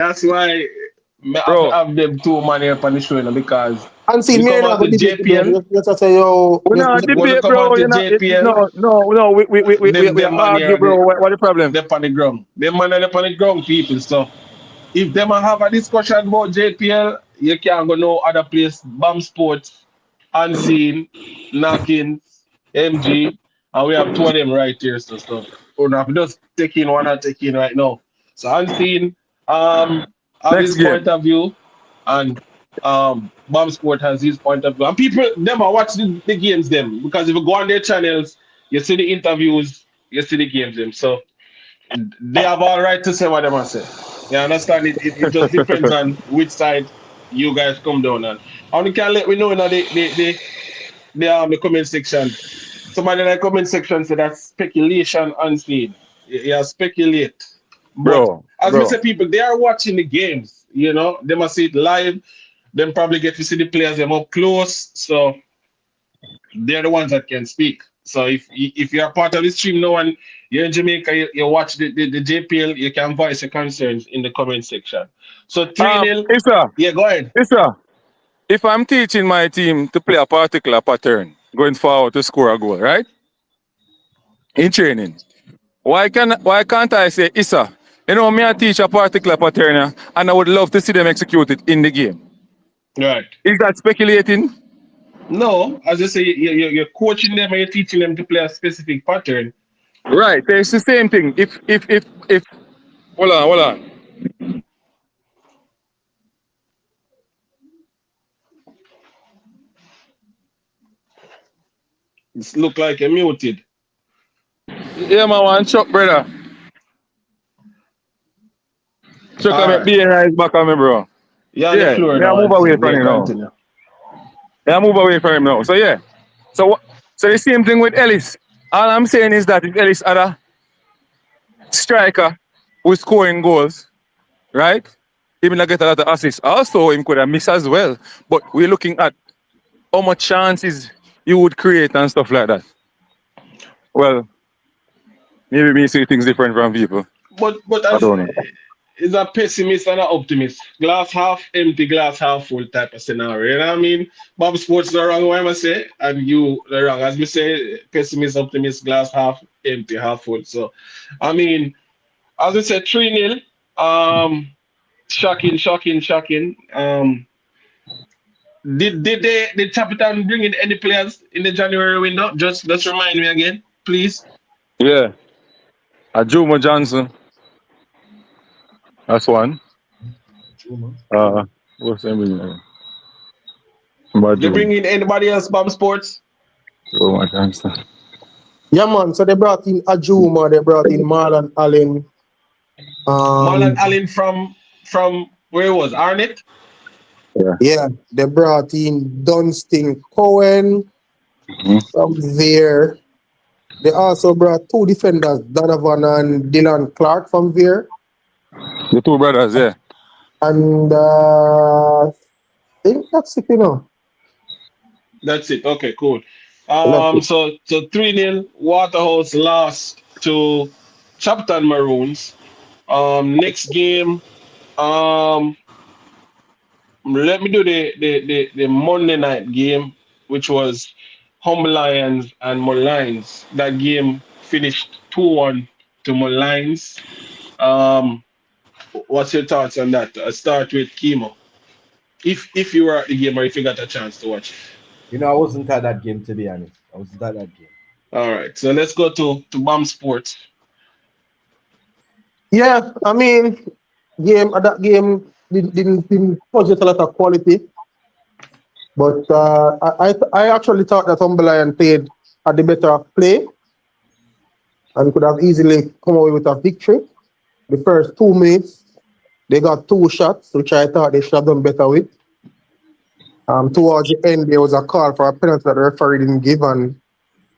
That's why bro. I have them two man here on the show, you know, because And see, we me come not on go to debate you, bro. JPL. Just say, yo, We not When we debate, come on bro. to You know, JPL, no. We them man argue, here, bro. What the problem? they on the ground. Them man are on the ground, people. So if them a have a discussion about JPL, you can't go no other place. BAM Sports, Unseen, Knockings, MG, and we have two of them right here. So we're not just taking one and taking right now. So Unseen have Next his point game. of view, and BAM Sport has his point of view. And people them are watching the games them because if you go on their channels, you see the interviews, you see the games them. So they have all right to say what they must say. You understand? It just depends on which side you guys come down on. And you can let me know in the comment section. Somebody in the comment section said that's speculation unseen. You speculate. But as we Bro. say, people, they are watching the games. You know, they must see it live. Then probably get to see the players them up close. So they're the ones that can speak. So if you're part of the stream now and you're in Jamaica, you watch the JPL, you can voice your concerns in the comment section. So 3-0. Issa, Yeah, go ahead. Issa. If I'm teaching my team to play a particular pattern going forward to score a goal, right? In training, why can't I say, Issa, you know, me I teach a particular pattern and I would love to see them execute it in the game. Right. Is that speculating? No, as I say, you're coaching them and you're teaching them to play a specific pattern. Right. It's the same thing. If hold on. It look like you're muted. Yeah, man, one chuck, brother. Chuck, All I'm right. being right back on me, bro. You're on the Yeah, floor may I now, move and away see. from Yeah, him now. continue. May I move away from him now. So yeah. So the same thing with Ellis. All I'm saying is that if Ellis had a striker who's scoring goals, right? Even not get a lot of assists. Also, him could have missed as well. But we're looking at how much chances you would create and stuff like that. Well, maybe me see things different from people. But I as don't know. is a pessimist and an optimist. Glass half empty, glass half full type of scenario. You know what I mean? Bob Sports the wrong way I say, and you the wrong. As we say, pessimist, optimist, glass half empty, half full. So I mean, as we said, 3-0. Shocking, shocking, shocking. Did Capitan bring in any players in the January window? Just remind me again, please. Yeah. A Juma Johnson, that's one. Juma. What's the name? About They Juma. bring in anybody else, Bob Sports? Juma Johnson. Yeah, man. So they brought in Ajuma, they brought in Marlon Allen. Marlon Um, Allen from where it was Arnett. Yeah. yeah, they brought in Dunstan Cohen Mhm. from there. They also brought two defenders, Donovan and Dylan Clark from there. The two brothers, yeah. And I think that's it, you know. That's it. Okay, cool. That's it. So 3-0. Waterhouse lost to Chapton Maroons. Next game. Um, let me do the Monday night game, which was Humble Lions and Mullines. That game finished 2-1 to Mullines. Um, what's your thoughts on that? I start with Chemo. If you were at the game or if you got a chance to watch it. You know, I wasn't at that game, to be honest. I wasn't at that game. All right, so let's go to BAM Sports. Yeah, I mean, that game didn't possess a lot of quality, but I actually thought that Humberline played at the better of play and could have easily come away with a victory. The first 2 minutes, they got two shots, which I thought they should have done better with. Towards the end, there was a call for a penalty that the referee didn't give, and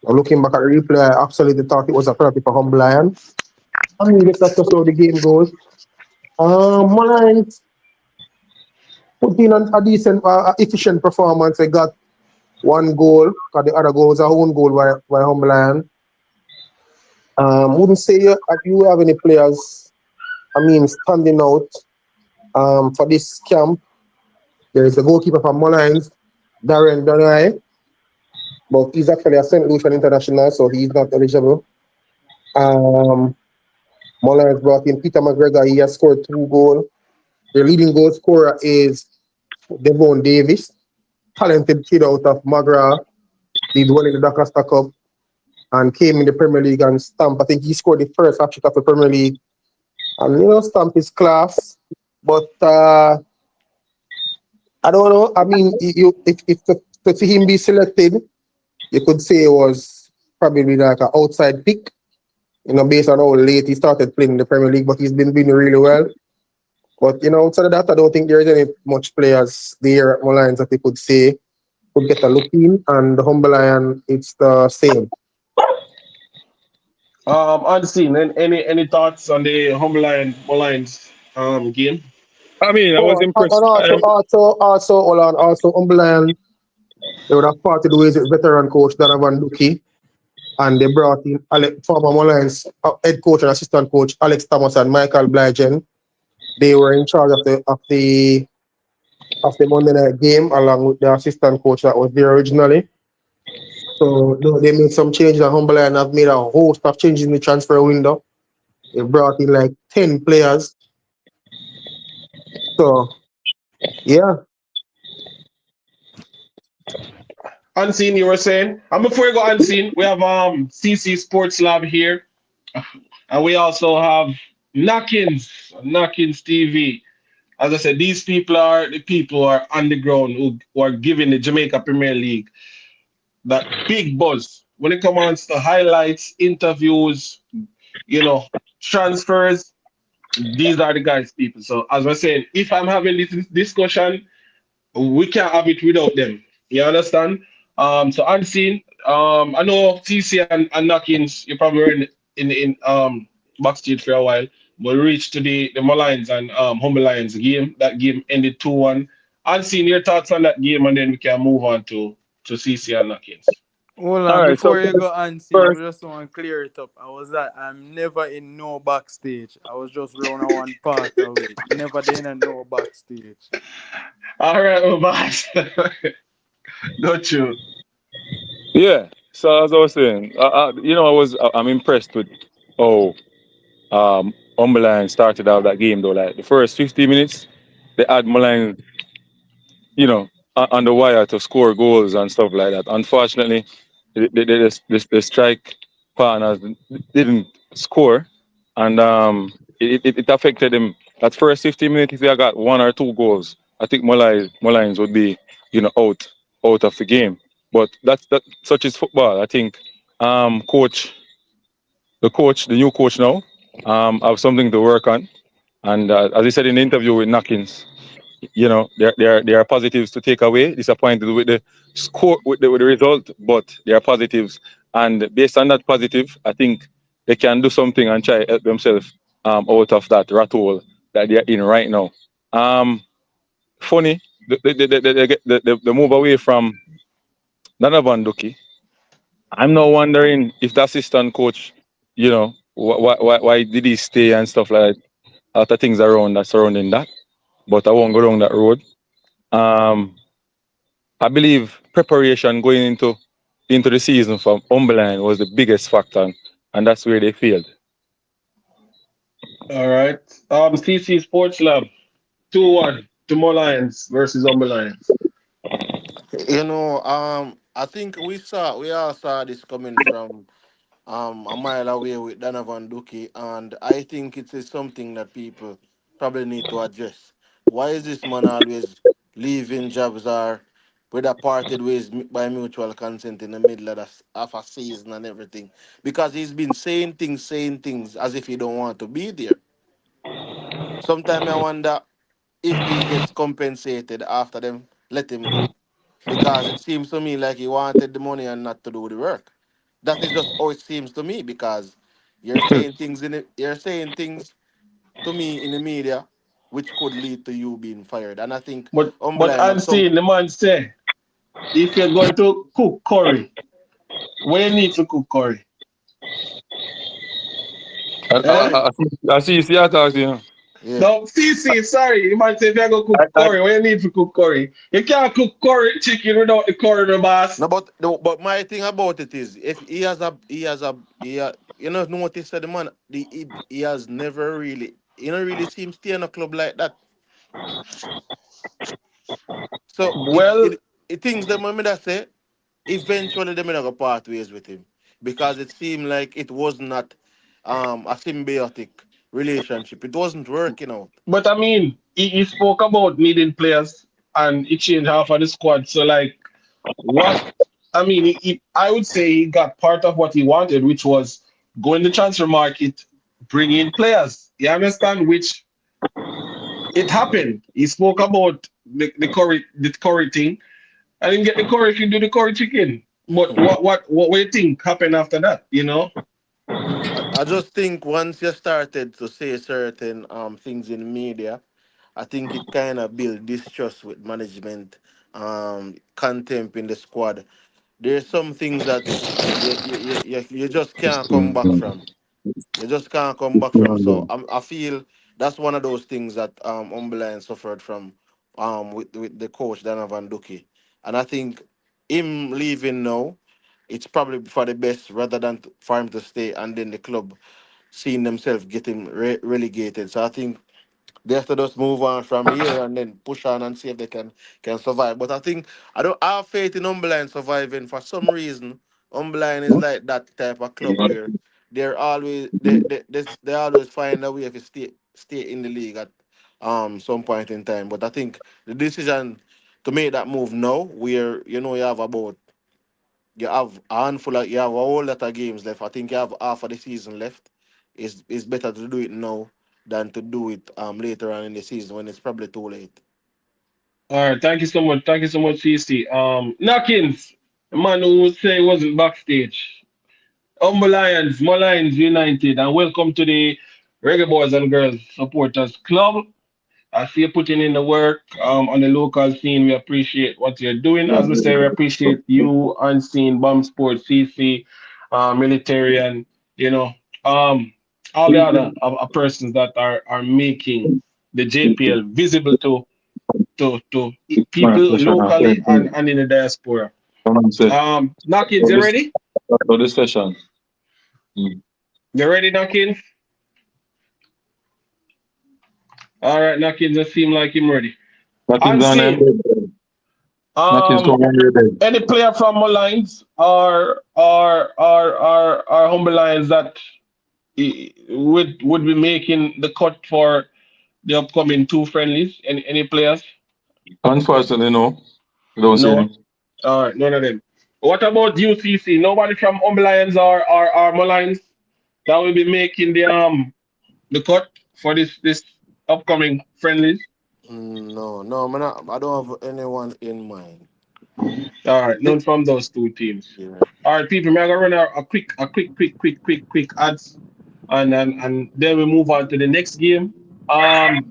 looking back at the replay, I absolutely thought it was a penalty for Humberline. I mean, that's just how the game goes. Mine put in a decent, efficient performance. They got one goal, because the other goal was a own goal by Humberland. Wouldn't say you have any players, I mean, standing out. For this camp, there is a goalkeeper from Mullines, Darren Donai, but he's actually a St. Lucian international, so he's not eligible. Um, Mullins brought in Peter McGregor. He has scored 2 goals. The leading goal scorer is Devon Davis, talented kid out of Magra. Did well in the Doncaster Cup and came in the Premier League and stamp. I think he scored the first hat-trick of the Premier League. And, stamp his class. But I don't know. I mean, if to see him be selected, you could say it was probably like an outside pick, based on how late he started playing in the Premier League, but he's been doing really well. But, outside of that, I don't think there's any much players there at Lions that they could say could get a look in. And the Humble Lion, it's the same. Unseen. Any thoughts on the Humble Lions game? I mean, I was Oh, and impressed. also, hold on, also, Humble Lion, they would have parted ways with veteran coach Donovan Duki. And they brought in former Lions head coach and assistant coach Alex Thomas and Michael Blygen. They were in charge of the Monday night game along with the assistant coach that was there originally. So they made some changes at Humble and have made a host of changes in the transfer window. They brought in like 10 players. So yeah. Unseen, you were saying? And before you go unseen, we have CC Sports Lab here. And we also have Knockins TV. As I said, these people are the people who are on the ground who are giving the Jamaica Premier League that big buzz. When it comes to highlights, interviews, transfers, these are the guys, people. So as I said, if I'm having this discussion, we can't have it without them. You understand? So unseen. I know TC and Knockins, you probably were in backstage for a while, but we reached to the Lions and Humble Lions game. That game ended 2-1. Unseen, your thoughts on that game, and then we can move on to CC and Knockins. Hold All on, right, so before you go unseen, I first, just want to clear it up. I'm never in no backstage. I was just round one part of it. Never there in no backstage. All right, well, boss. Don't you? yeah. So as I was saying, I'm impressed with how Umberland started out that game though. Like the first 50 minutes, they had Mullines, on the wire to score goals and stuff like that. Unfortunately, the strike partners didn't score, and it affected him. That first 50 minutes, if they got 1 or 2 goals, I think Mullines would be, out of the game. But that such is football. I think coach, the new coach now, have something to work on. And as I said in the interview with Knockins, there are positives to take away. Disappointed with the score, with the result, but there are positives, and based on that positive, I think they can do something and try help themselves out of that rat hole that they are in right now. Funny, the move away from Donovan Duki. I'm now wondering if the assistant coach, why did he stay and stuff like that. A lot of things around that surrounding that, but I won't go down that road. Um, I believe preparation going into the season for Umberland was the biggest factor, and that's where they failed. All right. CC Sports Lab, 2-1 to Lions versus Humble Lions. I think we all saw this coming from a mile away with Donovan Duki, and I think it is something that people probably need to address. Why is this man always leaving jobs or whether parted ways by mutual consent in the middle of a season and everything? Because he's been saying things as if he don't want to be there. Sometimes I wonder if he gets compensated after them let him go. Because it seems to me like he wanted the money and not to do the work. That is just how it seems to me because you're saying things to me in the media which could lead to you being fired. And I think But Umberline at some unseen, the man say, if you're going to cook curry, where you need to cook curry? I, Eh? I, I, I see you see I talk to you. Yeah. No, CC, sorry. You might say if you go cook I, curry, what you need to cook curry? You can't cook curry chicken without the curry, no boss. No, but my thing about it is, if you know, notice that the man, he has never really, don't really seem stay in a club like that. So Well, it things that me that say, eventually they may not go part ways with him, because it seemed like it was not a symbiotic relationship. It wasn't working out. but I mean, he spoke about needing players and he changed half of the squad. So, like, what I mean, I would say he got part of what he wanted, which was go in the transfer market, bring in players. You understand? Which it happened. He spoke about the curry thing, and then get the curry if you do the curry chicken. But what do you think happened after that? You know? I just think once you started to say certain things in the media, I think it kind of build distrust with management, contempt in the squad. There's some things that you just can't come back from. You just can't come back from. So I feel that's one of those things that Umberline suffered from with the coach Donovan Duki. And I think him leaving now, it's probably for the best rather than for him to stay and then the club seeing themselves getting relegated. So I think they have to just move on from here and then push on and see if they can survive. But I think I have faith in Umberline surviving. For some reason, Umberline is like that type of club where they're always they always find a way to stay in the league at some point in time. But I think the decision to make that move now, where you have a whole lot of games left. I think you have half of the season left. It's better to do it now than to do it later on in the season when it's probably too late. All right, thank you so much. Thank you so much, CC. Knockins, the man who say he wasn't backstage. Humble Lions, Lions United, and welcome to the Reggae Boys and Girls Supporters Club. I see you putting in the work on the local scene. We appreciate what you're doing. As we say, we appreciate you, Unseen, Bomb Sport, CC, Military, and you know, um, all the other persons that are making the JPL visible to people locally and in the diaspora. Knockins, you ready? for this session. You ready, Knockins? All right, Knockins, it seem like him ready. Nothing's on Unseen. Nothing's Um, come on your bed. any player from Malines or Humble Lions that would be making the cut for the upcoming two friendlies? Any players? Unfortunately, no. You don't see No. any. All right, none of them. What about UCC? Nobody from Humble Lions or Malines that will be making the cut for this upcoming friendlies? No, no, man, I don't have anyone in mind. All right, The- none from those two teams. yeah. All right, people, we're gonna run a quick ads, and then we move on to the next game.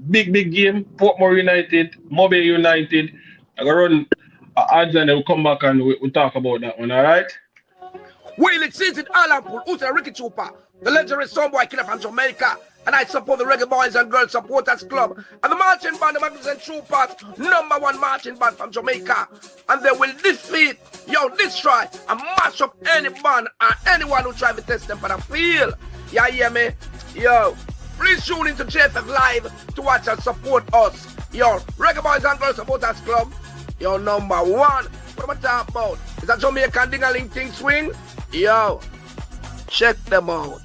Big game, Portmore United, Mobile United. I'm gonna run ads and then we'll come back and we talk about that one. All right. Wheeling season Alan Pool, who's a Ricky Trooper, the legendary Stoneboy killer from Jamaica, and I support the Reggae Boys and Girls Supporters Club, and the marching band, the Magnificent Troopers, #1 marching band from Jamaica, and they will defeat, destroy, and mash up any band or anyone who try to test them for the field. Yeah, hear me? Yo, please tune into JFF Live to watch and support us. Yo, Reggae Boys and Girls Supporters Club, yo, #1. What am I talking about? Is that Jamaican ding-a-ling thing swing? Yo, check them out.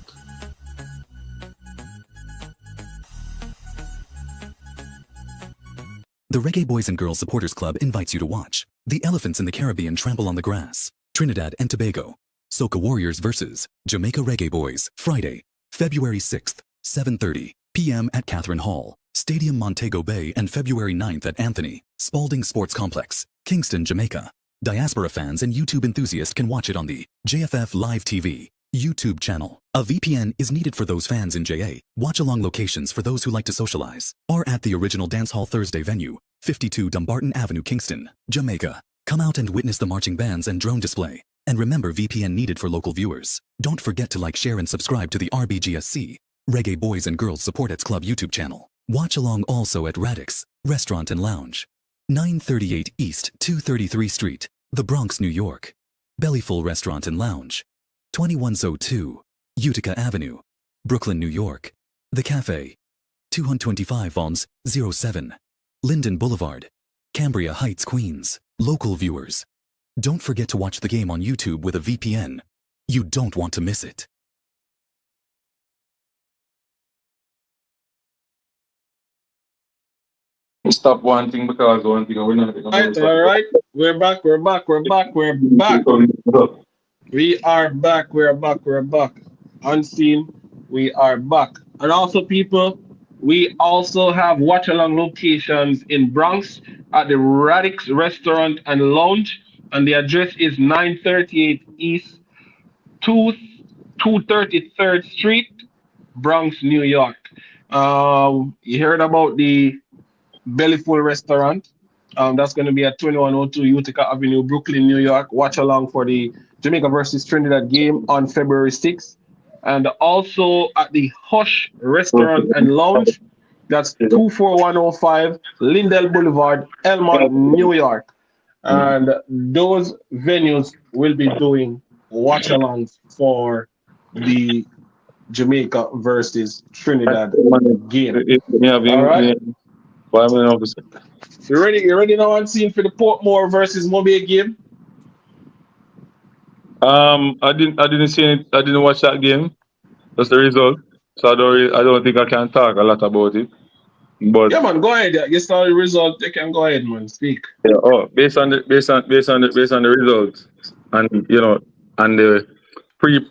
The Reggae Boys and Girls Supporters Club invites you to watch the elephants in the Caribbean trample on the grass, Trinidad and Tobago, Soca Warriors versus Jamaica Reggae Boys, Friday, February 6th, 7:30 p.m. at Catherine Hall, Stadium Montego Bay, and February 9th at Anthony Spalding Sports Complex, Kingston, Jamaica. Diaspora fans and YouTube enthusiasts can watch it on the JFF Live TV YouTube channel. A VPN is needed for those fans in JA. Watch-along locations for those who like to socialize are at the original Dance Hall Thursday venue, 52 Dumbarton Avenue, Kingston, Jamaica. Come out and witness the marching bands and drone display. And remember, VPN needed for local viewers. Don't forget to like, share, and subscribe to the RBGSC, Reggae Boys and Girls Supporters Club YouTube channel. Watch along also at Radix Restaurant and Lounge, 938 East 233 Street, The Bronx, New York. Bellyful Restaurant and Lounge, 2102 Utica Avenue, Brooklyn, New York. The Cafe, 225 Volms 07, Linden Boulevard, Cambria Heights, Queens. Local viewers, don't forget to watch the game on YouTube with a VPN. You don't want to miss it. Stop one thing because one thing we're not going Right, to all right. We're back. We're back. We're back. We're back. We are back. We're back. We're back. Unseen. We are back. And also, people, we also have watch along locations in Bronx at the Radix Restaurant and Lounge. And the address is 938 East 2 233rd Street, Bronx, New York. You heard about the Bellyful Restaurant. That's going to be at 2102 Utica Avenue, Brooklyn, New York. Watch along for the Jamaica versus Trinidad game on February 6th. And also at the Hush Restaurant and Lounge. That's 24105 Lindell Boulevard, Elmont, New York. And those venues will be doing watch alongs for the Jamaica versus Trinidad game. Me have All right. him. Why am I not saying? You ready? You ready now? I'm seeing for the Portmore versus Mobile game. I didn't see it. I didn't watch that game. That's the result. So I don't think I can talk a lot about it. But Yeah, man. Go ahead. Yeah. You saw the result. You can go ahead, man. Speak. yeah, based on the results, and and the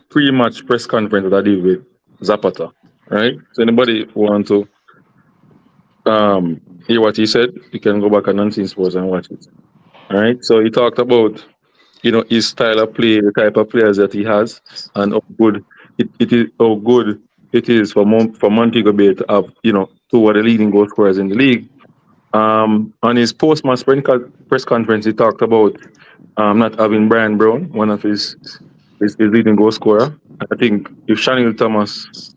pre-match press conference that I did with Zapata, right? So anybody who want to hear what he said, you can go back on Unseen Sports and watch it. All right. So he talked about his style of play, the type of players that he has, and how good it is for Montego Bay to have two of the leading goal scorers in the league. On his post-match press conference, he talked about not having Brian Brown, one of his leading goal scorer. I think if Shanil Thomas,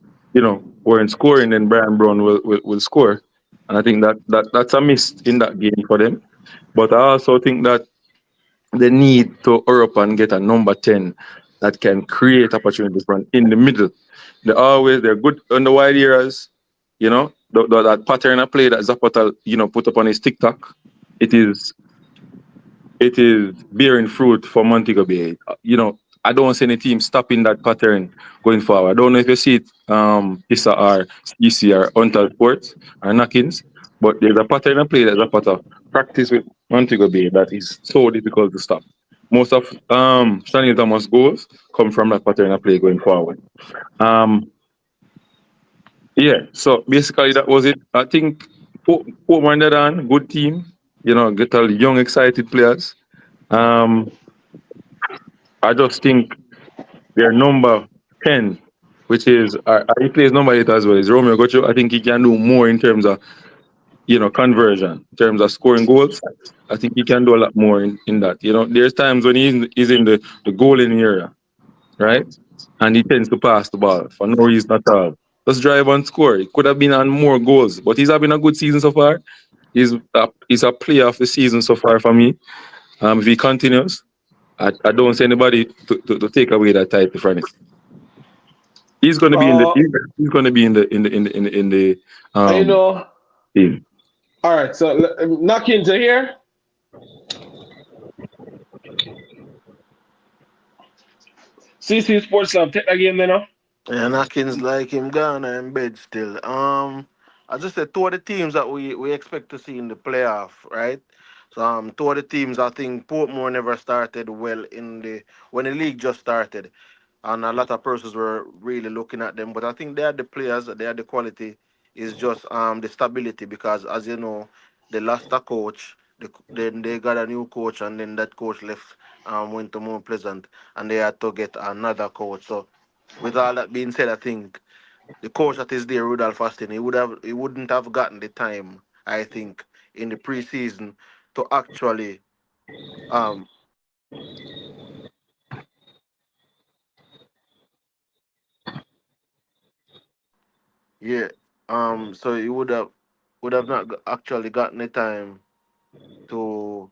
weren't scoring, then Brian Brown will score. And I think that's a miss in that game for them. But I also think that they need to hurry up and get a number 10 that can create opportunity front in the middle. They're good on the wide areas, that pattern of play that Zapata, put up on his TikTok. It is bearing fruit for Montego Bay. I don't see any team stopping that pattern going forward. I don't know if you see it, Issa or EC or Hunter Sports or Knockins, but there's a pattern of play that Zapata practice with Montego Bay that is so difficult to stop. Most of Stanley Thomas goals come from that pattern of play going forward. Um, yeah, so basically that was it. I think Portman on good team. Get all young, excited players. Um, I just think their number 10, which is he plays number 8 as well, is Romeo Gocho. I think he can do more in terms of conversion, in terms of scoring goals. I think he can do a lot more in that. There's times when he's in the goaling area, right? And he tends to pass the ball for no reason at all. Just drive and score. He could have been on more goals, but he's having a good season so far. He's a player of the season so far for me. If he continues, I don't see anybody to take away that title from him. He's going to be in the. Uh, He's going to be in the you um know. team. All right. So knock into here. CC Sports Lab. Take that game then. Now. And Atkins like him gone in bed still. I just said two of the teams that we expect to see in the playoff, right? So two of the teams I think Portmore never started well in the when the league just started, and a lot of persons were really looking at them. But I think they are the players, they are the quality. Is just the stability because as you know, they lost a coach. Then they got a new coach, and then that coach left went to more pleasant, and they had to get another coach. So with all that being said, I think the coach that is there, Rudolph Austin, he wouldn't have gotten the time, I think, in the preseason to actually um yeah. So he would have. would have not actually gotten the time to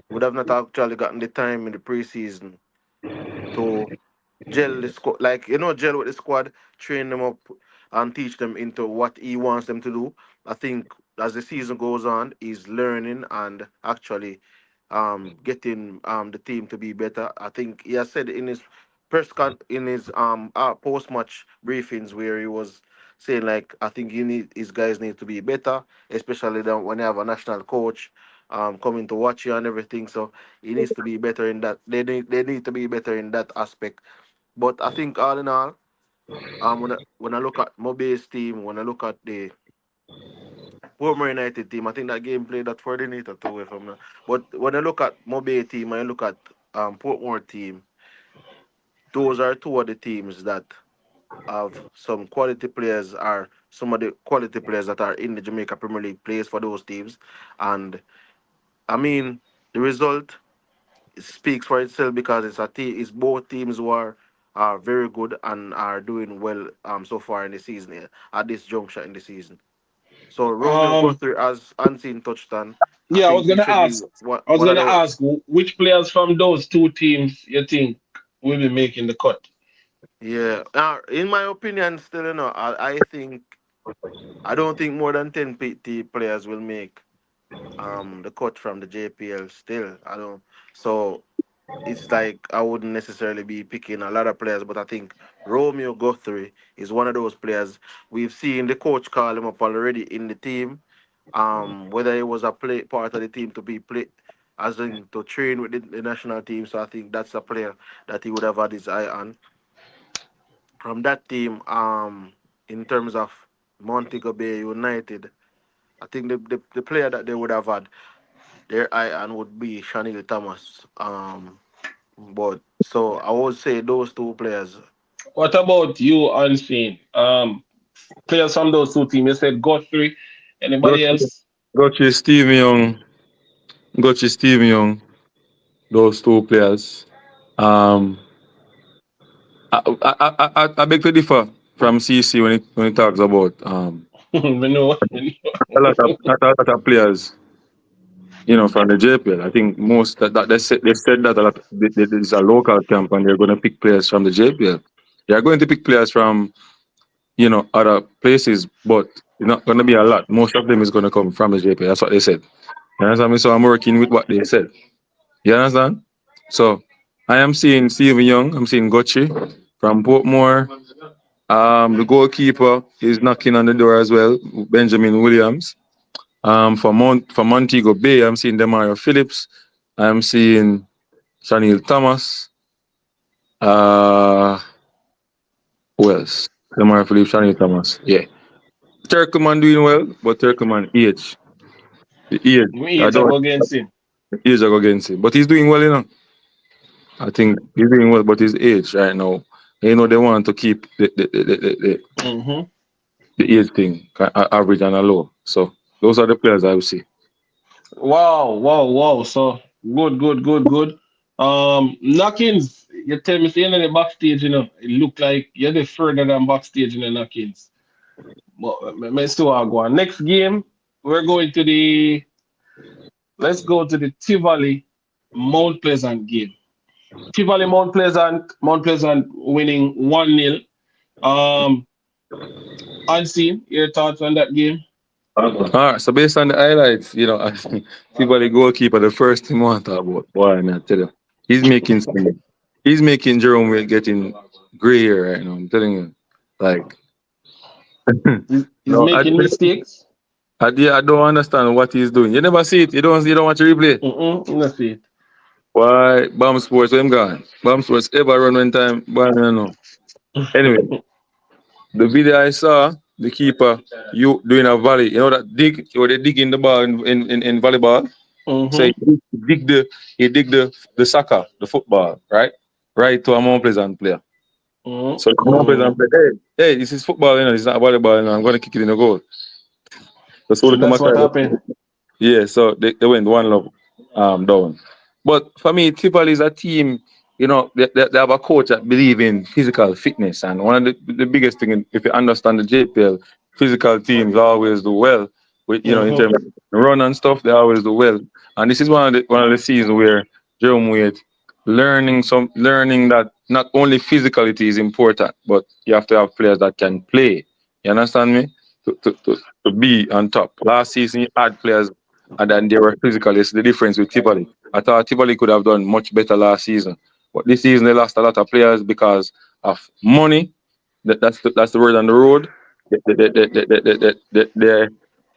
would have not actually gotten the time in the preseason to gel the squad, like gel with the squad, train them up, and teach them into what he wants them to do. I think as the season goes on, he's learning and actually getting the team to be better. I think he has said in his in his post match briefings where he was saying like I think his guys need to be better, especially when you have a national coach coming to watch you and everything. So he needs to be better in that. They need to be better in that aspect. But I think all in all, when I look at Mobe's team, when I look at the Premeir United team, I think that game played that coordinator too, if I'm not. But when I look at Mobe team, I look at Portmore team. Those are two of the teams that have some quality players, are some of the quality players that are in the Jamaica Premier League plays for those teams, and I mean the result speaks for itself because it's both teams who are very good and are doing well so far in the season at this juncture in the season. So Romeo Um, Guthrie, as Unseen touched on, I yeah, I think was he gonna should be ask. I was one of gonna the ask which players from those two teams you think will be making the cut. yeah. In my opinion, still I think I don't think more than 10 players will make the cut from the JPL. Still, I don't. So it's like I wouldn't necessarily be picking a lot of players, but I think Romeo Guthrie is one of those players. We've seen the coach call him up already in the team. Whether it was a play part of the team to be play as in to train with the national team. So I think that's a player that he would have had his eye on. From that team, in terms of Montego Bay United, I think the player that they would have had their eye on would be Shanil Thomas. But so I would say those two players. What about you, Unseen? Players from those two teams. You said Godfrey. Anybody Gotcha, else? gotcha, Steve Young, gotcha, Steve Young. Those two players. Um, I beg to differ from CC when it talks about we know. a lot of not a lot of players, from the JPL. I think most that they said that a lot. There's a local camp and they're going to pick players from the JPL. They are going to pick players from other places, but it's not going to be a lot. Most of them is going to come from the JPL. That's what they said. You understand me? So I'm working with what they said. You understand? So I am seeing Stephen Young. I'm seeing Gotchi from Portmore. The goalkeeper is knocking on the door as well, Benjamin Williams. For Montego Bay, I'm seeing Demario Phillips. I'm seeing Shanil Thomas. Uh, who else? Demario Phillips, Shanil Thomas. Yeah. Turkman doing well, but Turkman age. The age. Me I age I don't go against him. the age I go against him. But he's doing well. I think he's doing well, but his age right now, they want to keep Hmm. the age thing average and a low. So those are the players I would see. Wow, wow, wow. So good, good, good, good. Knockings, you tell me saying in the backstage, it look like you're the further than backstage in the knockings. But let's still go on. Next game, we're going to let's go to the Tivoli Mount Pleasant game. Tivoli Mount Pleasant winning 1-0. Um, Unseen, your thoughts on that game? All right, so based on the highlights, I think people the goalkeeper, the first thing I want to talk about, boy, I tell you, he's making some, he's making Jerome Wade getting gray hair right now. I'm telling you, like, He's no, making mistakes. I don't understand what he's doing. You never see it. You don't watch the replay. Let's see it. Why Bomb Sports when gone? Bomb Sports ever run one time? Boy, I don't know. Anyway, the video I saw, the keeper, you doing a volley. You know that dig where they dig in the ball in volleyball. So Mm-hmm. he dig the soccer, the football, right to a Mount Pleasant player. So the Mount Mm-hmm. Pleasant player, hey, this is football, it's not volleyball, I'm going to kick it in the goal. That's all the And that's what commentator. happened. Yeah, so they went one love down. But for me, Tivoli is a team, they have a coach that believe in physical fitness. And one of the biggest thing, if you understand the JPL, physical teams always do well with in Mm-hmm. terms of run and stuff. They always do well, and this is one of the seasons where Jerome Wade learning that not only physicality is important, but you have to have players that can play. You understand me? To be on top. Last season, you had players and then they were physical. It's the difference with Tivoli. I thought Tivoli could have done much better last season, but this season they lost a lot of players because of money. That's the word on the road. They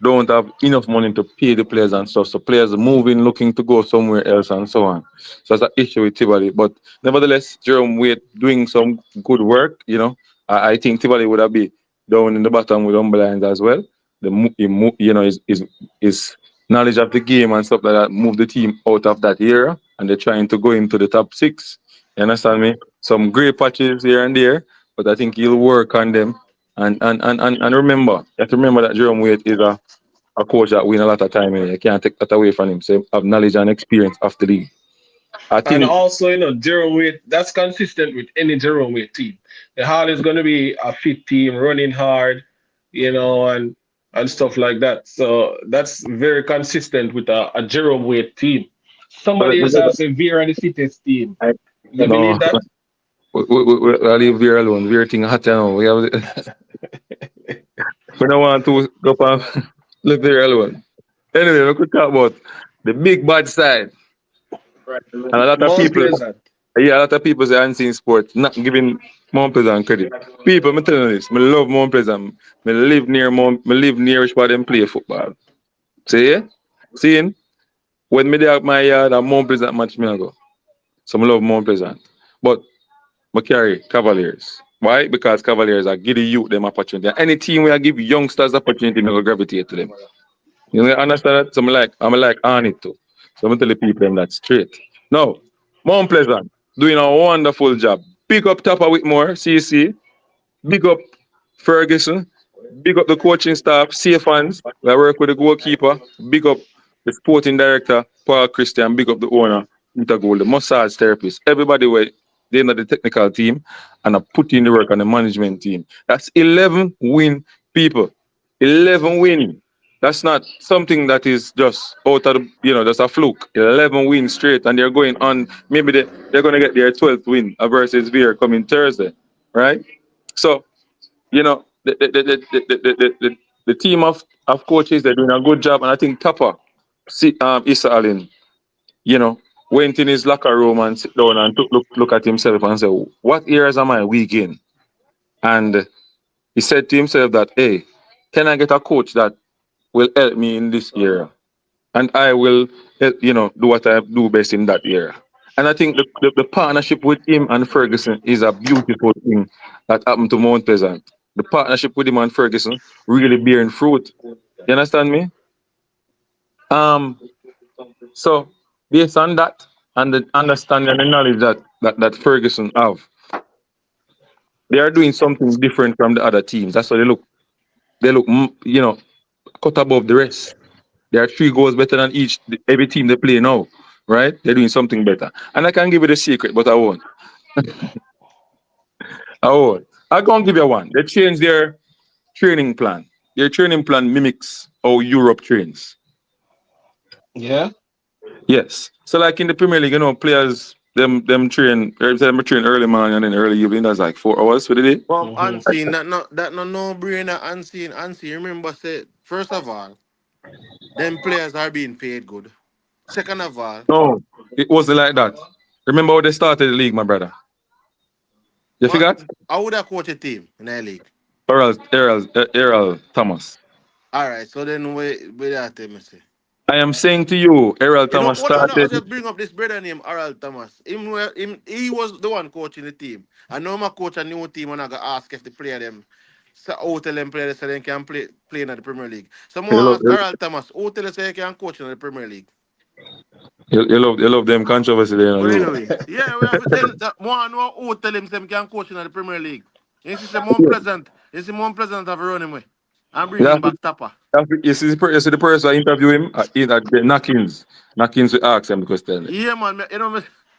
don't have enough money to pay the players and stuff. So players are moving, looking to go somewhere else and so on. So that's an issue with Tivoli. But nevertheless, Jerome Wade doing some good work. I think Tivoli would have been down in the bottom with Umberland as well. His knowledge of the game and stuff like that moved the team out of that era, and they're trying to go into the top six. You understand me? Some great patches here and there, but I think he'll work on them. And remember, you have to remember that Jerome Wade is a coach that win a lot of time. You can't take that away from him. So have knowledge and experience of the league. I And think also, Jerome Waite, that's consistent with any Jerome Waite team. The Hard is going to be a fit team, running hard, and stuff like that. So that's very consistent with a Jerome Waite team. but Somebody else has said Vera the fittest team. I, You no, believe that? I'll leave Vera alone. Vera thing hot now. We don't want to go up and leave Vera alone. Anyway, we could talk about the big bad side. And a lot of Mount people, Pleasant. yeah, a lot of people say unseen sport, not giving Mount Pleasant credit. People, I'm telling you this, I love Mount Pleasant. I live near where them play football. See, yeah? Seeing when me there at my yard and Mount Pleasant match me I go. So I love Mount Pleasant. But I carry Cavaliers. Why? Because Cavaliers are give the youth them opportunity. And any team where I give youngsters opportunity, I will gravitate to them. You know, understand that? So I'm like on it too. So I'm tell the people them that straight. Now, Mount Pleasant doing a wonderful job. Pick up Tapa Whitmore, CC. Big up Ferguson. Big up the coaching staff, safe hands. I work with the goalkeeper. Big up the sporting director, Paul Christian. Big up the owner, Intergold, the massage therapist. Everybody were they know the technical team and I put in the work on the management team. That's 11 win people. 11 winning. That's not something that is just out of that's a fluke. 11 wins straight, and they're going on. Maybe they're going to get their 12th win versus Veer coming Thursday, right? So the team of coaches, they're doing a good job, and I think Tapa, Issa Allen, you know, went in his locker room and sit down and look at himself and say, "What areas am I weak in?" And he said to himself that, "Hey, can I get a coach that will help me in this area, and I will, do what I do best in that area." And I think the partnership with him and Ferguson is a beautiful thing that happened to Mount Pleasant. The partnership with him and Ferguson really bearing fruit. You understand me? Um, so based on that and the understanding and the knowledge that Ferguson have, they are doing something different from the other teams. That's why they look cut above the rest. They are 3 goals better than every team they play now, right? They're doing something better. And I can give you the secret, but I won't. I won't. I can't give you one. They changed their training plan. Their training plan mimics how Europe trains. Yeah. Yes. So like in the Premier League, players them train every time they train early morning and then early evening. That's like 4 hours for the day. Well, Mm-hmm. unseen, that no brainer, unseen. Remember, say first of all, them players are being paid good. Second of all, No, it wasn't like that. Remember how they started the league, my brother? You what forgot? how would I coach a team in a league? Errol Thomas. All right, so then we that tell me say. I am saying to you, Errol You know Thomas what? I started. just bring up this brother named Harold Thomas. He was the one coaching the team. I know my coach a new team and I got ask if the player them so how tell them play so they can play in the Premier League. So You more love, ask Harold Thomas, who tell us they can coach in the Premier League. you love them controversy there, But you. anyway, yeah, we have to tell that one know who tell him them can coach in the Premier League. You see more pleasant. You see more pleasant have run him way. And bring him That's, back Tapa. you see the person I interview him at the Knockins. Knockins will ask him the question. Yeah man,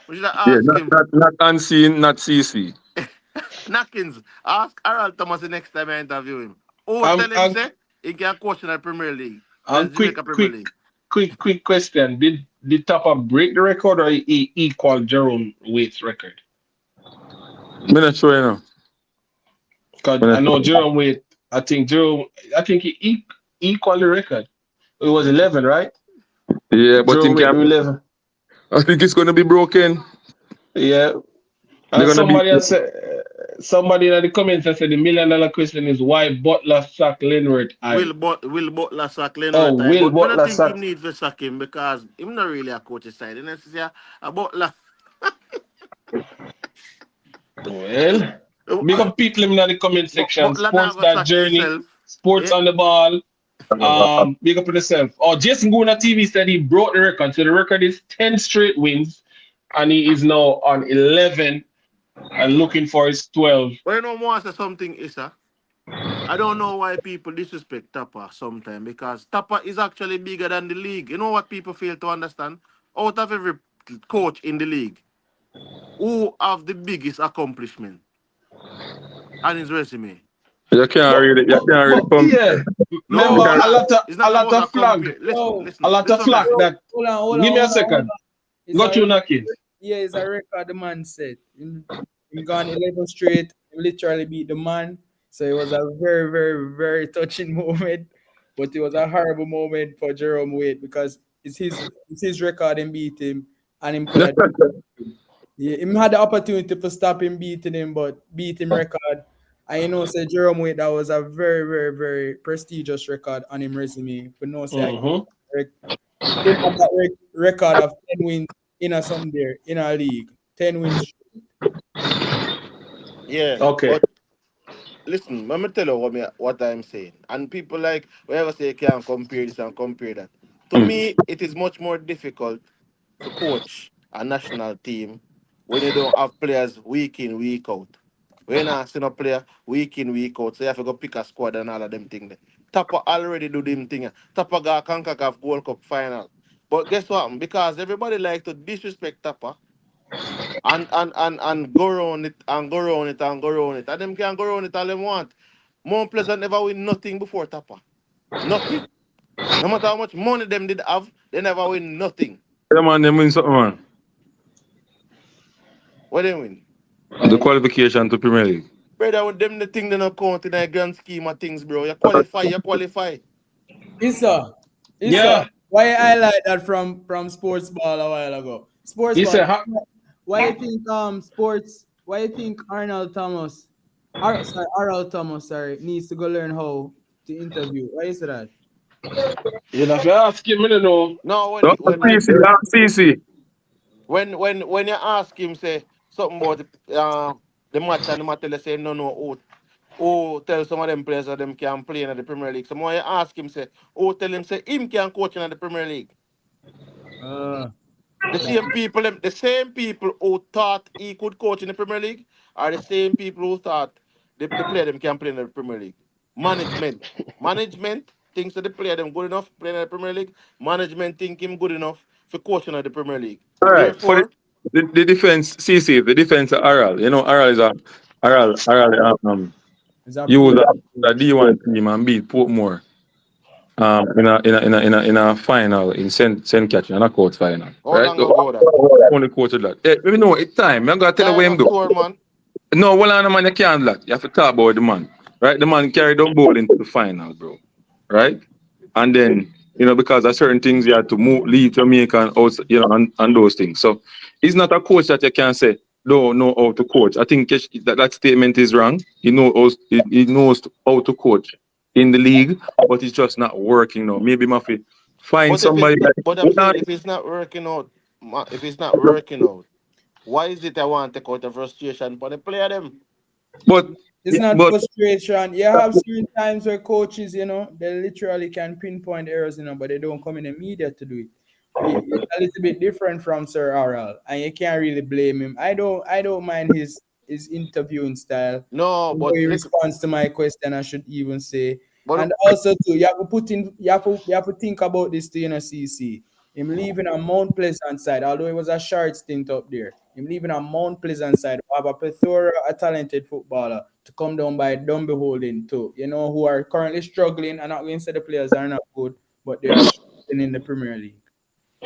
we should Yeah, ask not, him. not, not unseen, not CC. Nakins, ask Harold Thomas the next time I interview him. Oh, tell him say he can coach in the Premier League. The quick, Jamaica Premier quick, League. quick question. Did Tapa break the record or he equal Jerome Waite's record? I'm not sure, you know. Because I'm I not know sure. I think he equal the record. It was 11, right? Yeah, but Jerome think Waite do 11. I think it's gonna be broken. Yeah. They're And gonna be somebody in the comments has said the $1 million question is why Butler sack Leonard I. Will Butler sack Oh, Leonard time, will but me not Butler think sack? him need to sack him because him not really a coach's side. And it's a Butler. Well, big up people in the comment section. Butler not Sports gonna that sack journey, himself. sports Yeah, on the ball. Big up to yourself. Oh, Jason Guna TV said he broke the record. So the record is 10 straight wins, and he is now on 11 and looking for his 12. but you know more say something, Issa. I don't know why people disrespect Tapa sometimes because Tapa is actually bigger than the league. You know what people fail to understand? Out of every coach in the league, who have the biggest accomplishment on his resume? you can't really But compare. yeah, You remember No, can't it's a not lot about a of flag, compare. Listen, Yo, a listen, lot of listen, flag Messi. yo, that. Give me a second. It's Got a you knocking. yeah, it's a record the man set. Him gone 11 straight. He literally beat the man. So it was a very, very, very touching moment. But it was a horrible moment for Jerome Wade because it's his record and beat him and him could have yeah, him had the opportunity to stop him beating him, but beat him record. And say Jerome Wade, that was a very, very, very prestigious record on him resume. But no say Mm-hmm. him have that record of 10 wins in a some there in a league. 10 wins. Yeah, Okay. but listen, let me tell you what I'm saying. And people like wherever say you can't compare this and compare that. To me, it is much more difficult to coach a national team when you don't have players week in, week out. When you're not seeing a player week in, week out, so you have to go pick a squad and all of them things. Tapa already do them thing. Tapa got CONCACAF Gold Cup final. But guess what? Because everybody like to disrespect Tapa and go around it and go around it and go around it. And them can go around it all they want. Mount Pleasant never win nothing before Tapa. Nothing. No matter how much money them did have, they never win nothing. Yeah, man, them win something, man. What they win? The qualification to Premier League. Brother, with them the thing they not count in the grand scheme of things, bro. You qualify, you qualify. Issa, Yeah. why I like that from sports ball a while ago. Sports He ball. said, Why you think sports? Why you think Arnold Thomas, sorry, needs to go learn how to interview? Why is that? you have to ask him, I don't know. No, No, CC, CC. when you ask him say something about the match and the match tell you say no, tell some of them players that them can play in the Premier League. Someone you ask him say, tell him say him can coach in the Premier League. Uh, The same people who thought he could coach in the Premier League are the same people who thought the player them can play in the Premier League. Management. Management thinks that the player them good enough playing in the Premier League. Management think him good enough for coaching in the Premier League. All right. For Therefore, the defense, CC, the defense of Aral. You know, Aral is Aral is that use pro? a D1 team and beat Portmore in a final in Saint Catherine, a knockout final. how Right? long ago that? Only quoted that. Hey, maybe no, it's time. I'm gonna tell you what him do. Dinosaur man. No, well, on man, you can't do that. You have to talk about the man. Right? The man carried the ball into the final, bro. Right? And then, because of certain things you have to move, leave Jamaica and also, and those things. So he's not a coach that you can say, don't know how to coach. I think that statement is wrong. He knows how to coach in the league, but it's just not working now. Maybe Mafi find But if it somebody that but I'm saying if it's not working out, if it's not working out, why is it I want to take out the frustration for the player them? but It's not but frustration. You have certain times where coaches, they literally can pinpoint errors, but they don't come in the media to do it. It's a little bit different from Sir Oral, and you can't really blame him. I don't mind his interviewing style. No, The way but he look, responds to my question, I should even say. but And also too, you have to think about this to CC. Him leaving a Mount Pleasant side, although it was a short stint up there. Him leaving a Mount Pleasant side, who have a plethora, a talented footballer, to come down by dumb beholding to, who are currently struggling. I'm not going to say the players are not good, but they are struggling in the Premier League.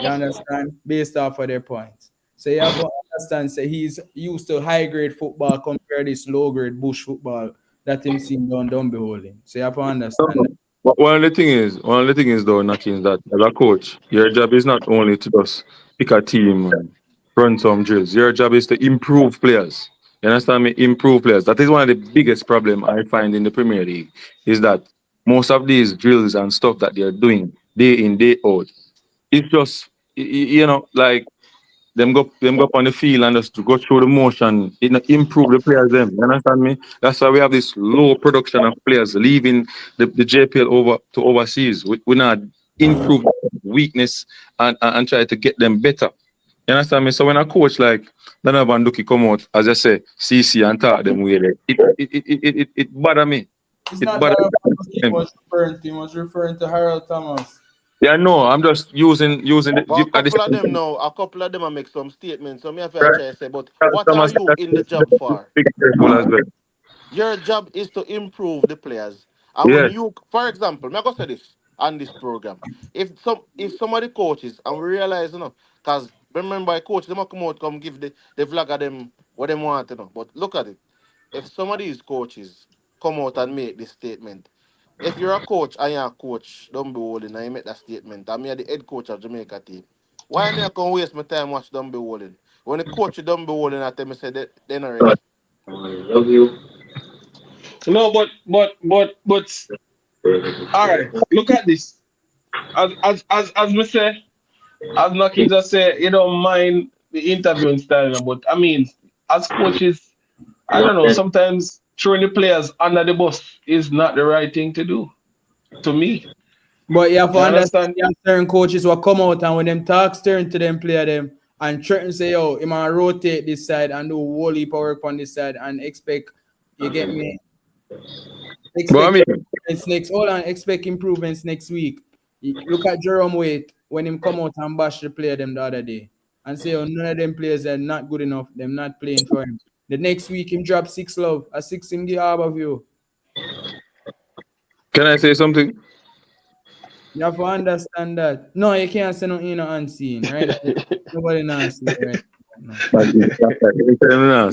You understand? Based off of their points. So you have to understand, say he's used to high grade football compared to this low grade bush football that him seen down beholding. So you have to understand that. But one of the thing is though, Naki, is that as a coach, your job is not only to just pick a team and run some drills. Your job is to improve players. You understand me? Improve players. That is one of the biggest problem I find in the Premier League, is that most of these drills and stuff that they're doing day in, day out, it's just like them go up on the field and just to go through the motion, improve the players them. You understand me? That's why we have this low production of players leaving the JPL over to overseas. We not improve weakness and try to get them better. You understand me? So when a coach like Donovan Duki come out, as I say, CC and talk them way, it bother me. It's It not bother that he me. was referring to, he was referring to Harold Thomas. Yeah, no, I'm just using But a at the couple of same them time. now, a couple of them will make some statements. So me have to Right. try to say, but what are Thomas, you in the job for? be careful as well. Your job is to improve the players. And when Yes. you, for example, me I go say this on this program. If some of the coaches and we realize, because remember a coach, they might come out, come give the flag of them what they want, But look at it. If some of these coaches come out and make this statement, if you're a coach and you're a coach, don't be holding and you make that statement, I'm the head coach of Jamaica team. Why am I going to waste my time watch don't be holding? When the coach don't be holding at them, I say they're not ready. No, but all right. Look at this. As we say, as Naki just say, you don't mind the interviewing style, but I mean, as coaches, I don't know. Sometimes throwing the players under the bus is not the right thing to do. To me, But you have to you understand, understand? you have certain coaches who come out and when them talks turn to them player them and threaten say, yo, you might rotate this side and do whole heap of work on this side and expect, you get me, But I expect mean, improvements next, hold on, expect improvements next week. Look at Jerome Waite when him come out and bash the player them the other day and say, oh, none of them players are not good enough, them not playing for him. The next week him drop 6 love, a 6 him give Harbour View. can I say something? You have to understand that. No, you can't say nothing unseen, right? Nobody knows it right now.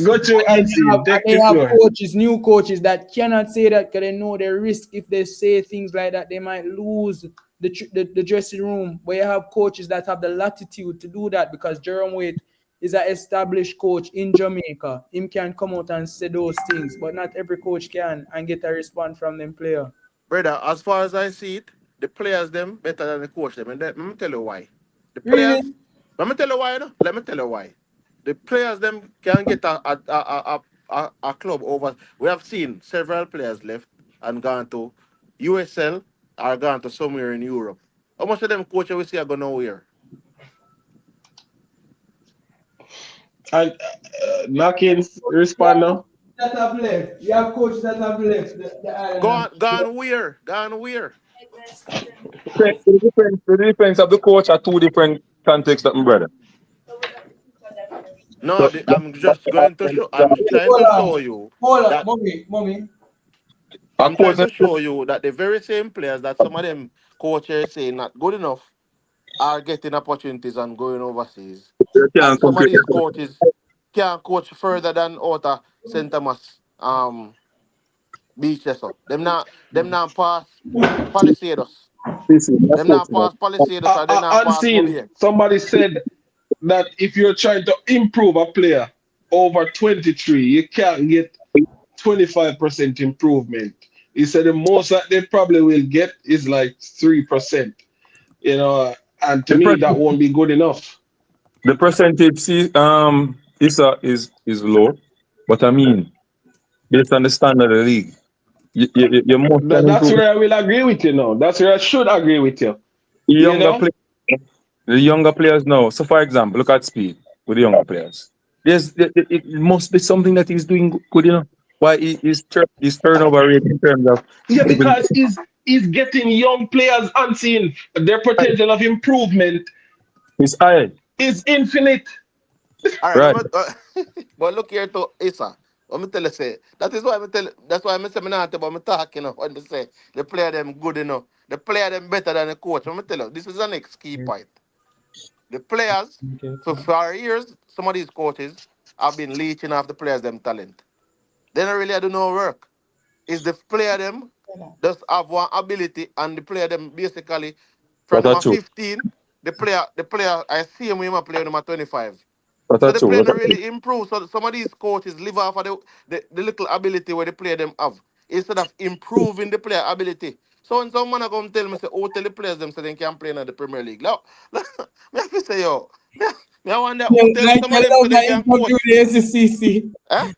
Go to And then you have, Unseen. and Take they the have floor. coaches, new coaches that cannot say that because they know the risk. If they say things like that, they might lose the dressing room. But you have coaches that have the latitude to do that because Jerome Waite is an established coach in Jamaica. Him can come out and say those things, but not every coach can and get a response from them player. Brother, as far as I see it, the players them better than the coach them. And let me tell you why. The Really? players, let me tell you why. No? Let me tell you why. The players them can get a club over. We have seen several players left and gone to USL or gone to somewhere in Europe. How much of them coaches we see are going nowhere? And Knockins respond now. That have left. You have coaches that have left the island. Gone where? Gone where? The defense of the coach are two different contexts, that my brother. No, So, I'm just going to show. I'm trying Hold to on. show you Hold on. that Mommy. a I'm trying coach, to show you that the very same players that some of them coaches say not good enough are getting opportunities and going overseas. you And can't some of compare. these coaches can coach further than outer St. Thomas beach. So them not pass Palisados. That's Them coach not now. pass Palisados or they not pass Unseen. Bouvier. Somebody said that if you're trying to improve a player over 23, you can't get 25% improvement. He said the most that they probably will get is like 3%. And to The, me, that per- won't be good enough. the percentage is low, but I mean, based on the standard of the league, you most can That's improve. where I will agree with you now. That's where I should agree with you. The You younger know? players, the younger players now. So, for example, look at speed with the younger players. It must be something that he's doing good, Why his turnover rate in terms of Yeah, even because he's getting young players unseen their potential of improvement. It's high. is infinite. All right, Right. but look here to Issa. Let me tell you, say that is why I tell. That's why I say me not about me talk, when they say the player them good enough, the player them better than the coach. Let me tell you, this is the next key point. The players, for years, some of these coaches have been leeching off the players them talent. They don't really do no work. Is the player them just have one ability and the player them basically from That are number true. 15, the player I see him when I play number 25. That So are the true. player That don't are true. really improve. So some of these coaches live off of the little ability where the player them have instead of improving the player ability. So when some man come tell me say, oh, tell the players them so they can play in the Premier League. Now, me have to say yo, me I wonder Yeah, who tell like some I of them love so they my can interview coach. with the SCC. Eh?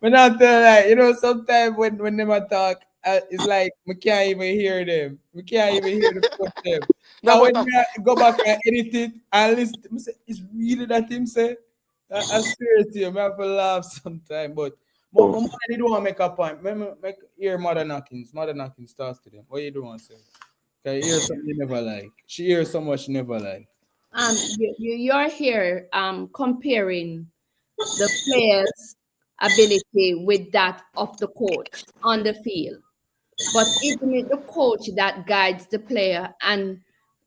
But not like, sometimes when them a talk, it's like we can't even hear them. We can't even hear the coach them. No, And but when me a go back and edit it and listen, me say, it's really that him say. I swear to you, I have to laugh sometimes. But my mother did want to make a point. Make hear Mother Knockings. Mother Knockings talks to them. What you doing, sir? Can you hear something you never like? She hears so much she never like. You're here comparing the player's ability with that of the coach on the field. But isn't it the coach that guides the player and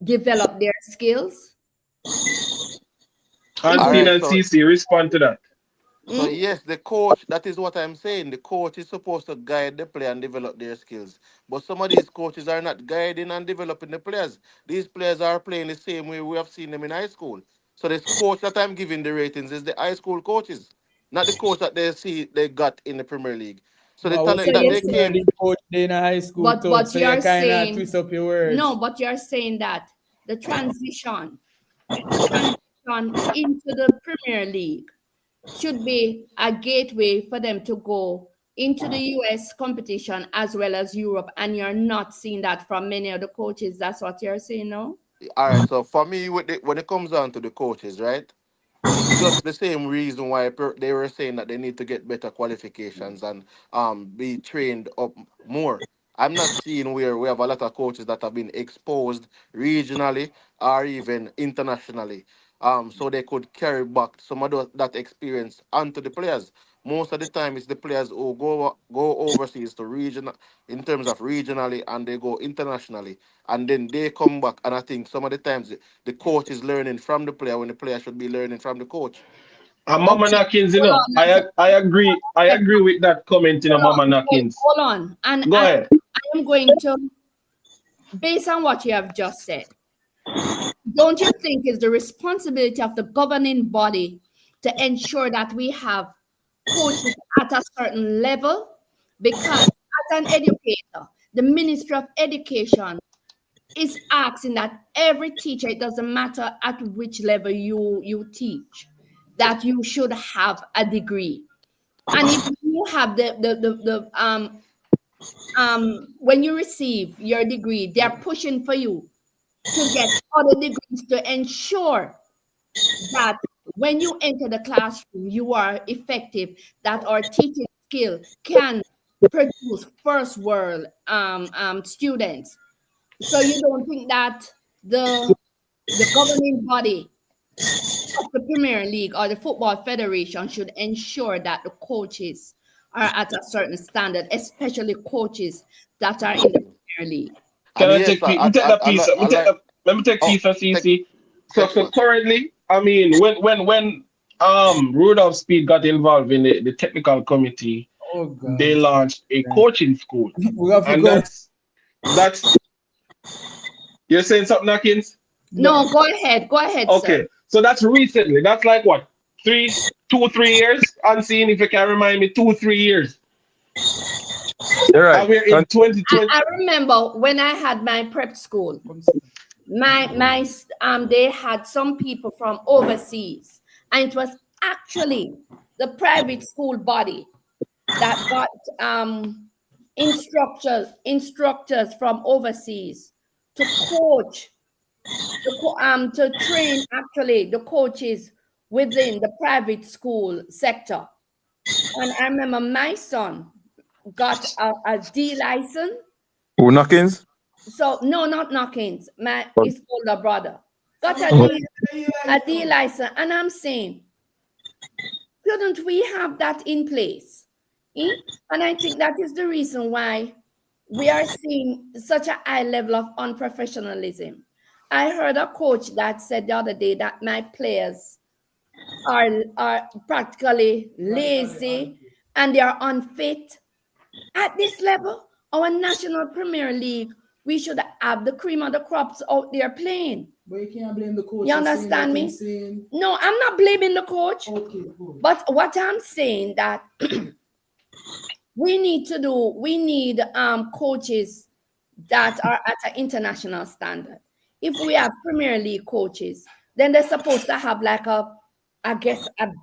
develop their skills? all Isn't Anthony it? right, and so CC respond to that. So Mm? yes, the coach, that is what I'm saying. The coach is supposed to guide the player and develop their skills. But some of these coaches are not guiding and developing the players. These players are playing the same way we have seen them in high school. So this coach that I'm giving the ratings is the high school coaches, not the coach that they see they got in the Premier League. So the But what So talent if that you the they see, Premier came, League coach they in a high school but too? but So you you're kind of saying twist up your words. no, but you're saying that the transition into the Premier League should be a gateway for them to go into the US competition as well as Europe, and you're not seeing that from many of the coaches. That's what you're saying, no? all right. So for me, when it comes down to the coaches, right? It's just the same reason why they were saying that they need to get better qualifications and be trained up more. I'm not seeing where we have a lot of coaches that have been exposed regionally or even internationally. So they could carry back some of that experience onto the players. Most of the time, it's the players who go overseas to region in terms of regionally, and they go internationally, and then they come back. And I think some of the times the coach is learning from the player when the player should be learning from the coach. And Mama Okay, Knockins, hold on. I agree with that comment, Hold Mama on, Knockins. hold on. And Go ahead. I am going to, based on what you have just said, don't you think it's the responsibility of the governing body to ensure that we have coaches at a certain level? Because as an educator, the Ministry of Education is asking that every teacher, it doesn't matter at which level you teach, that you should have a degree. And if you have when you receive your degree, they're pushing for you to get other degrees to ensure that when you enter the classroom, you are effective, that our teaching skill can produce first world students. So you don't think that the governing body of the Premier League or the Football Federation should ensure that the coaches are at a certain standard, especially coaches that are in the Premier League? Can And I yes, take me take that piece? I like. Let me take Oh, piece of take CC. So take. currently, I mean, when Rudolph Speed got involved in the technical committee, Oh they God. launched a coaching school, We have to and go. that's you're saying something, Knockins? No, No, go ahead, sir. Okay, so that's recently. That's like what 3 years. Unseen, if you can remind me, 2 3 years, You're and right. we're in 2020. I remember when I had my prep school, they had some people from overseas, and it was actually the private school body that got instructors from overseas to coach to train actually the coaches within the private school sector. And I remember my son got a D license. Who Knockins? So no, not Knockings, my Oh, his older brother. got a D license, and I'm saying, shouldn't we have that in place? And I think that is the reason why we are seeing such a high level of unprofessionalism. I heard a coach that said the other day that my players are practically lazy and they are unfit. At this level, our National Premier League, we should have the cream of the crops out there playing. But you can't blame the coach. You understand me? No, I'm not blaming the coach. Okay, good. But what I'm saying that we need coaches that are at an international standard. If we have Premier League coaches, then they're supposed to have like a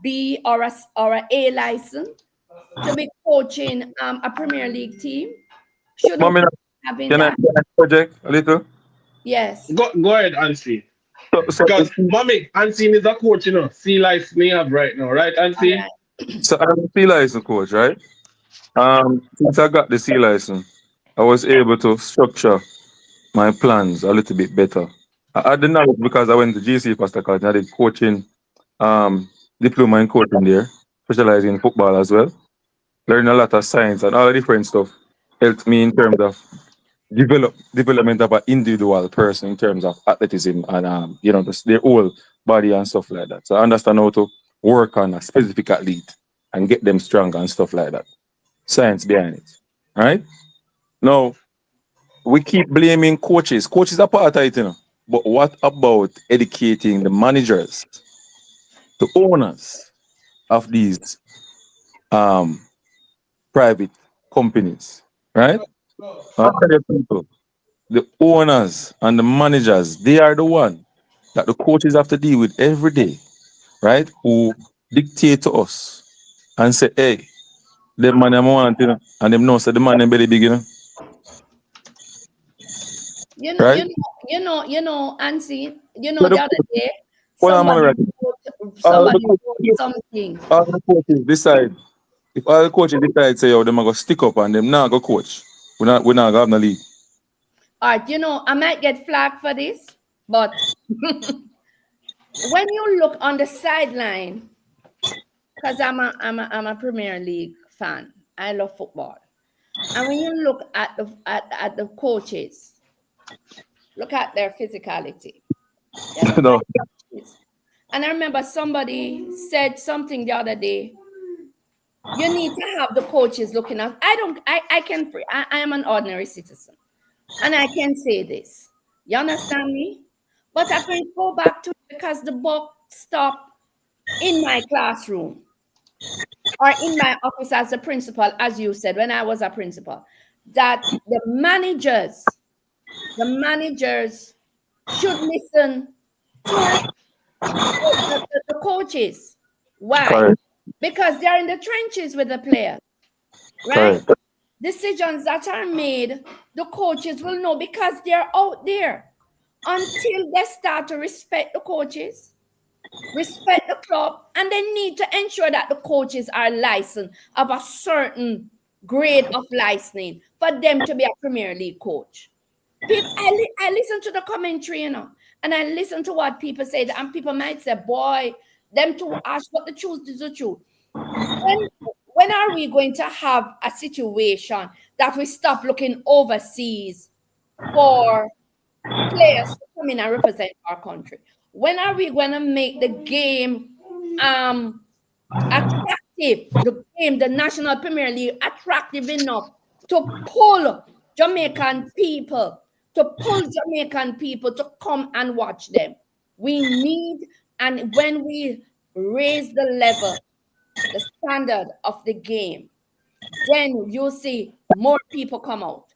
B or a A license to be coaching a Premier League team. Shouldn't Mommy, having can I that? project a little? Yes. Go ahead, Ansi. So, Because mommy, Ansi is a coach, C license we have right now, right, Ansi? Right. so I'm a C license coach, right? Since I got the C license, I was able to structure my plans a little bit better. I had the knowledge because I went to GC Pastor College. I did coaching, diploma in coaching there, specializing in football as well. Learned a lot of science and all the different stuff. Helped me in terms of development of an individual person in terms of athleticism and just their whole body and stuff like that. So I understand how to work on a specific athlete and get them stronger and stuff like that. Science behind it. Right? Now we keep blaming coaches. Coaches are part of it, But what about educating the managers, the owners of these um private companies? Right? I tell you people, the owners and the managers, they are the one that the coaches have to deal with every day, right? Who dictate to us and say, hey, them man them want, and them know say the man them very big, right? Ansi, So the other day, hold on, mommy, right? All the somebody wrote coaches, something. all the coaches decide. If all the coaches decide say, yo, them are gonna stick up and them not go coach, we not gonna have no league. All right, I might get flagged for this, but when you look on the sideline, because I'm a Premier League fan, I love football, and when you look at the coaches, look at their physicality. They look No. like coaches. And I remember somebody said something the other day. You need to have the coaches looking at. I am an ordinary citizen, and I can say this. You understand me? But I can go back to it because the buck stopped in my classroom or in my office as a principal, as you said, when I was a principal, that the managers should listen to the coaches. Why? Correct. Because they're in the trenches with the players, right? Correct. Decisions that are made, the coaches will know because they're out there. Until they start to respect the coaches, respect the club, and they need to ensure that the coaches are licensed of a certain grade of licensing for them to be a Premier League coach. I listen to the commentary, and I listen to what people say, and people might say, boy, them to ask what the truth is the truth. When are we going to have a situation that we stop looking overseas for players to come in and represent our country? When are we going to make the game attractive, the National Premier League attractive enough to pull Jamaican people, to come and watch them? We need, and when we raise the level, the standard of the game, then you'll see more people come out.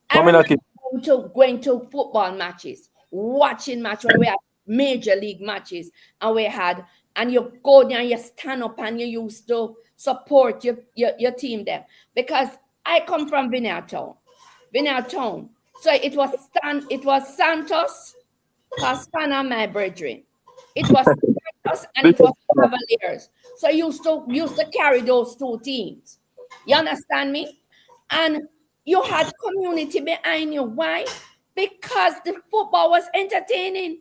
I Mommy, remember Naki. going to football matches, watching match when we had major league matches, and you go there and you stand up and you used to support your team there. Because I come from Vineyard Town. So it was Santos, Castana, my brethren. It was Santos and it was Cavaliers. So I used to carry those two teams. You understand me? And you had community behind you. Why? Because the football was entertaining.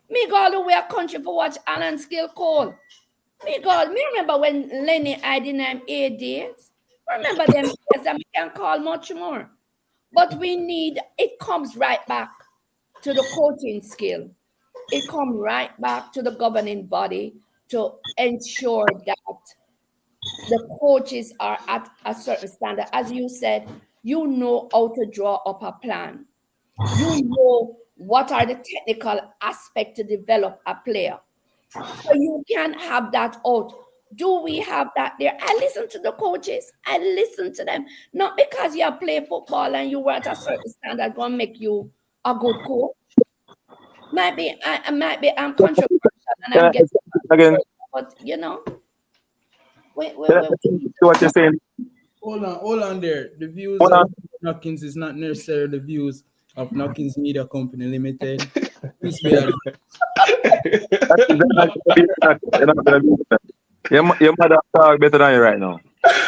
Me go all the way a country for watch Alan Skill Cole. Me remember when Lenny had in him 8 days. Remember them days that we can call much more. But we need, it comes right back to the coaching skill. It comes right back to the governing body to ensure that the coaches are at a certain standard. As you said, you know how to draw up a plan. You know what are the technical aspects to develop a player. So you can have that out. Do we have that there? I listen to the coaches. I listen to them. Not because you play football and you were at a certain standard going to make you a good coach. I'm controversial and Can I'm I getting again? but you know, Can I we need see what you're saying? Hold on there. The views Hold of on. Knockins is not necessarily the views of Knockins Media Company Limited. Please be advised. You're not gonna be that. Your mother talk better than you right now.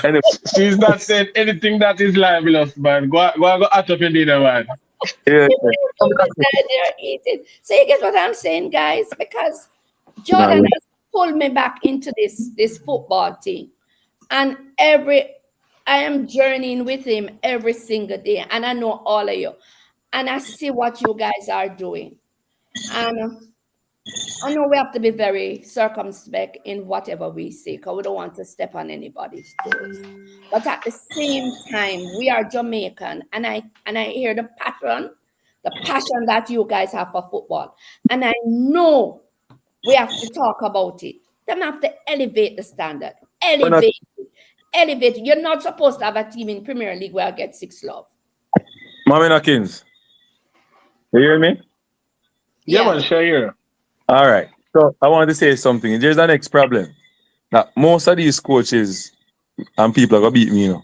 Anyway, She's not saying anything that is libelous, man. Go at up your dinner, man. yeah, yeah. they're eating. So you get what I'm saying, guys? Because No, Jordan has pulled me back into this football team. And I am journeying with him every single day. And I know all of you. And I see what you guys are doing. And I know we have to be very circumspect in whatever we say, because we don't want to step on anybody's toes. But at the same time, we are Jamaican, and I hear the passion that you guys have for football. And I know we have to talk about it. Them have to elevate the standard. we're not. Elevate. You're not supposed to have a team in Premier League where I get 6 love. Mommy Knockins, you hear me? Yeah, Yeah. man, share here. All right. So I wanted to say something. There's the next problem. That most of these coaches and people are gonna beat me,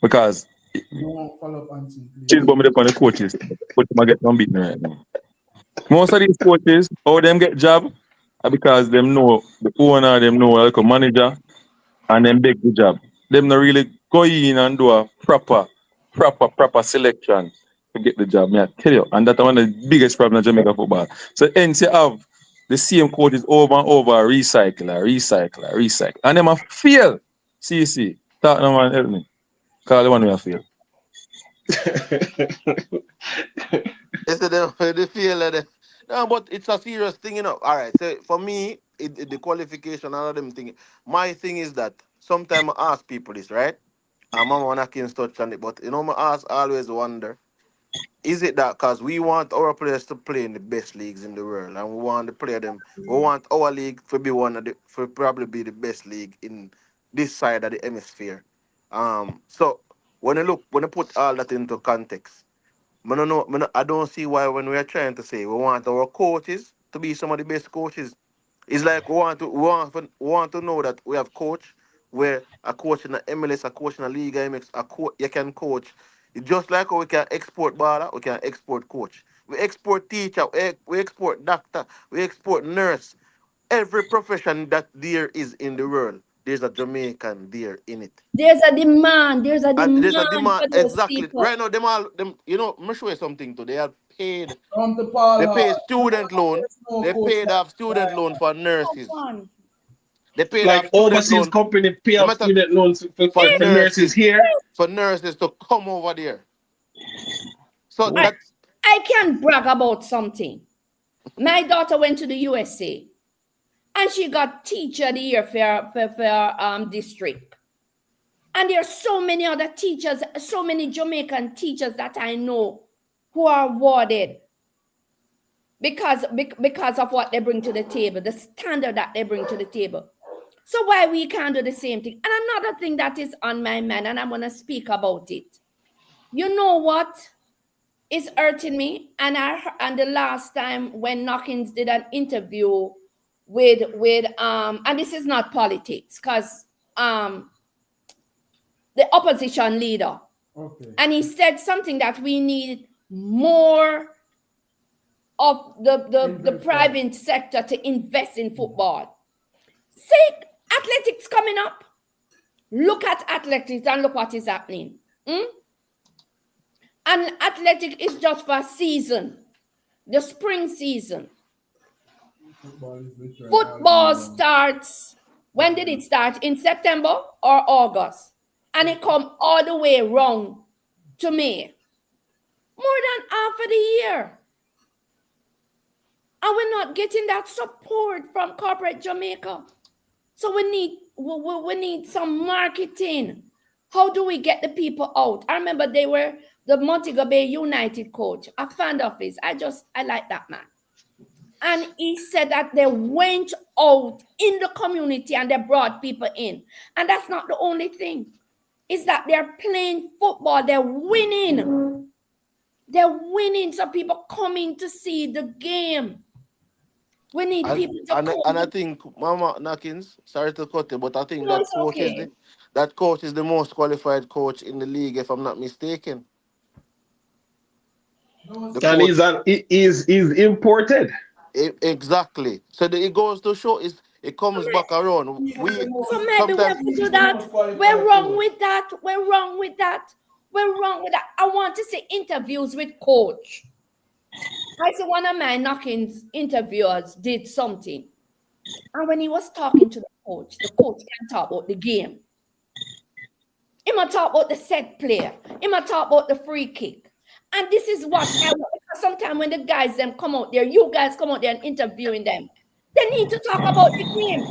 because Don't follow up on team, she's please. going to the coaches, but them get them beat me right now. Most of these coaches, how them get job, are because them know the owner, them know like a manager, and them beg the job. Them not really go in and do a proper selection to get the job. Me I tell you, and that's one of the biggest problems in Jamaica football. So hence you have the same coaches over and over, recycle, and them a fail. See, talk no man help me. Call the one who a fail. It's the feel of the. No, but it's a serious thing, you know. All right, so for me, the qualification, all of them thing. My thing is that sometimes I ask people this, right? I'm not can touch on it, but you know, I ask always wonder: is it that because we want our players to play in the best leagues in the world, and we want to play them, we want our league to be one of the, for probably be the best league in this side of the hemisphere. So when you put all that into context. I don't see why when we are trying to say we want our coaches to be some of the best coaches. It's like we want to know that we have coach where a coach in the MLS, a coach in the Liga MX, you can coach. It's just like how we can export baller, we can export coach. We export teacher, we export doctor, we export nurse. Every profession that there is in the world, there's a Jamaican there in it. There's a demand. There's a And there's a demand demand for those exactly people. right now. Them all them, I'm show you something too. They are paid. Come to Paul They pay Hall. student loan. There's no They coach paid like off student loan for No nurses. one. They paid off Like student overseas loan. company pay No off matter student loans for for nurses nurses, here. to come over there. So I, that's I can brag about something. My daughter went to the USA and she got teacher of the year for district. And there are so many other teachers, so many Jamaican teachers that I know who are awarded because of what they bring to the table, the standard that they bring to the table. So why we can't do the same thing? And another thing that is on my mind, and I'm going to speak about it. You know what is hurting me? And the last time when Knockins did an interview with and this is not politics, because the opposition leader, Okay. and he said something that we need more of the private sector to invest in football. See, athletics coming up. Look at athletics and look what is happening. And athletic is just for a season, the spring season. Football starts. When did it start? In September or August? And it come all the way round to May. More than half of the year. And we're not getting that support from corporate Jamaica. So we need some marketing. How do we get the people out? I remember they were the Montego Bay United coach, a fan of his. I like that man. And he said that they went out in the community and they brought people in. And that's not the only thing. It's that they're playing football. They're winning. They're winning. So people coming to see the game. We need people to come. And I think, Mama Nakins, sorry to cut you, but I think No, it's okay. that coach is the most qualified coach in the league, if I'm not mistaken. And he's imported. Exactly. So it goes to show it comes back around. So maybe we have to do that. We're wrong with that. We're wrong with that. I want to see interviews with coach. I see one of my Knockings interviewers did something. And when he was talking to the coach can talk about the game. He might talk about the set player. He might talk about the free kick. And this is what I want. Because sometimes when the guys them come out there, you guys come out there and interviewing them, they need to talk about the game.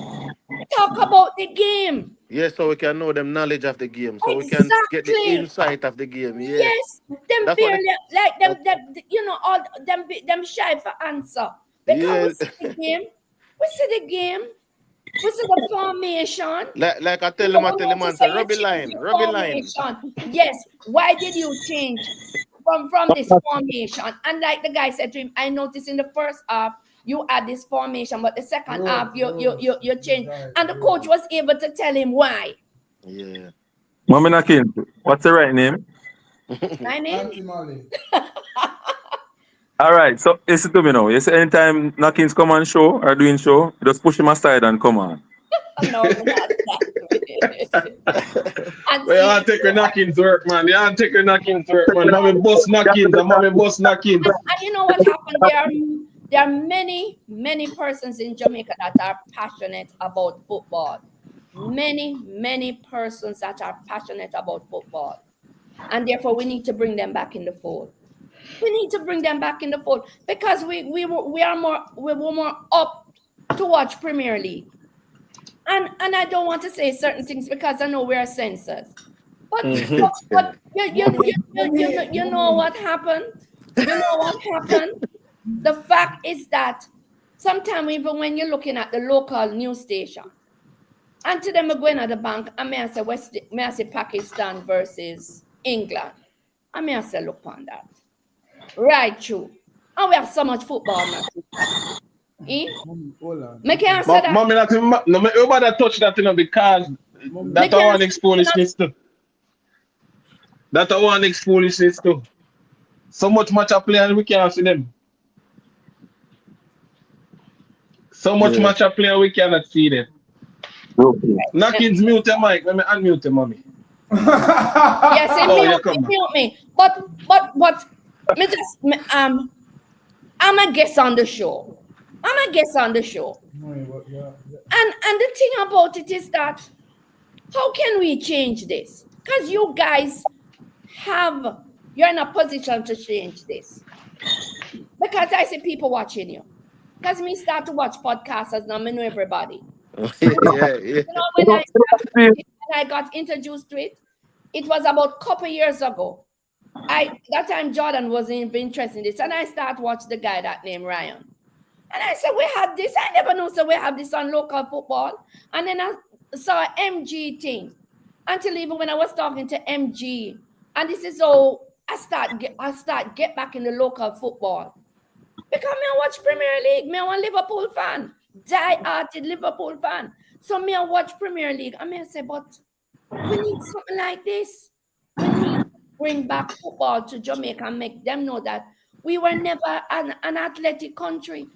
Talk about the game. Yes, so we can know them knowledge of the game. So we can get the insight of the game. Yes. Them barely, like them, all them shy for answer. Because we see the game. We see the game. We see the formation. Like I tell him, answer, rubby line. Yes. Why did you change from this formation? And like the guy said to him, I noticed in the first half, you had this formation, but the second half, you changed. And the coach was able to tell him why. Yeah. Mama Nakin, what's the right name? My name? All right, so listen to me now. You say anytime Nakins come on show or doing show, just push him aside and come on. No, not that. Well, I'll take her Nakins work, man. Yeah, I'll take her Nakins work, man. Mommy boss Nakins. And you know what happened? There are many persons in Jamaica that are passionate about football. Many persons that are passionate about football. And therefore, we need to bring them back in the fold. We need to bring them back in the fold because we were more up to watch Premier League. And I don't want to say certain things because I know we are censored. But you know what happened? You know what happened? The fact is that sometimes even when you're looking at the local news station, and to them going at the bank, I may say Pakistan versus England. I may say look on that. Right, true. And we have so much football now. Make you answer that. Mommy, no, nobody touch that because that's one foolishness too. That's one foolishness too. So much match a play and we can't see them. So much match a play and we cannot see them. Okay. Nakins mute your mic. Let me unmute your mommy. Yes, mute me. But me just I'm a guest on the show. And the thing about it is that how can we change this? Because you guys you're in a position to change this. Because I see people watching you. Because me start to watch podcasts as now I know everybody. Yeah. You know, when I got introduced to it, it was about a couple years ago. That time Jordan wasn't interested in this, and I started watching the guy that named Ryan. And I said, we have this. I never knew, so we have this on local football. And then I saw an MG thing. Until even when I was talking to MG, and this is how I start get back in the local football. Because me I watch Premier League. Me I want Liverpool fan. Die-hearted Liverpool fan. So me I watch Premier League. I say, but we need something like this. We need to bring back football to Jamaica and make them know that we were never an athletic country.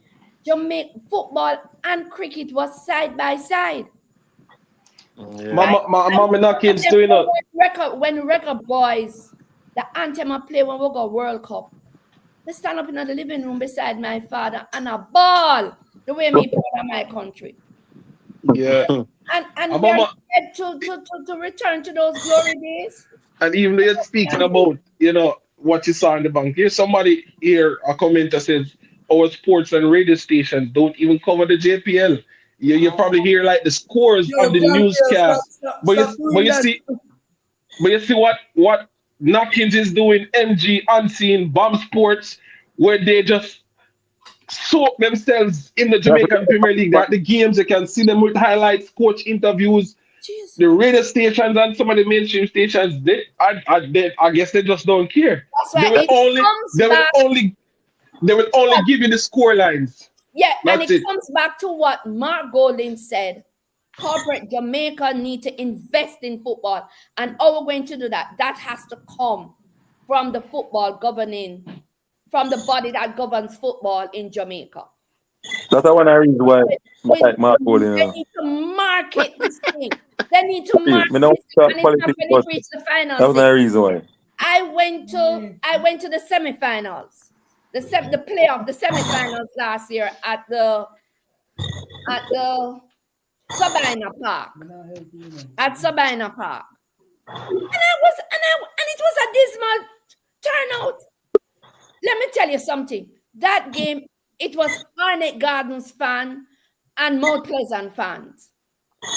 Jamaica football and cricket was side by side. Yeah. Mama Nakins doing it. When record boys, the anthem I play when we go World Cup. They stand up in the living room beside my father and a ball. The way me proud of my country. Yeah. And we are Obama, scared to return to those glory days. and even though you're speaking about, what you saw on the bank, here's somebody here, a commenter says, our sports and radio stations don't even cover the JPL. You probably hear like the scores Yo, on the Campbell, newscast, but you stop but doing you that. see but you see what Knockins is doing, MG Unseen, Bomb Sports, where they just soak themselves in the That's Jamaican Premier League. They're at the games, you can see them with highlights, coach interviews, Jeez. the radio stations and some of the mainstream stations, I guess they just don't care. That's They why will it only comes they will back. only they will only give you the score lines. Yeah, and That's it it. comes back to what Mark Golding said. Corporate Jamaica need to invest in football. And how we're going to do that? That has to come from the football governing, from the body that governs football in Jamaica. one of the reason why I like Mark Bowling. They need to market this thing. They need to Me market don't this thing, talk and it's not politics, when but it reaches the final that was stage. the reason why. I went to the semifinals, the playoff, the semifinals last year at the Sabina Park. At Sabina Park. And it was a dismal turnout. Let me tell you something. That game, it was Arnett Gardens fan and Mount Pleasant fans.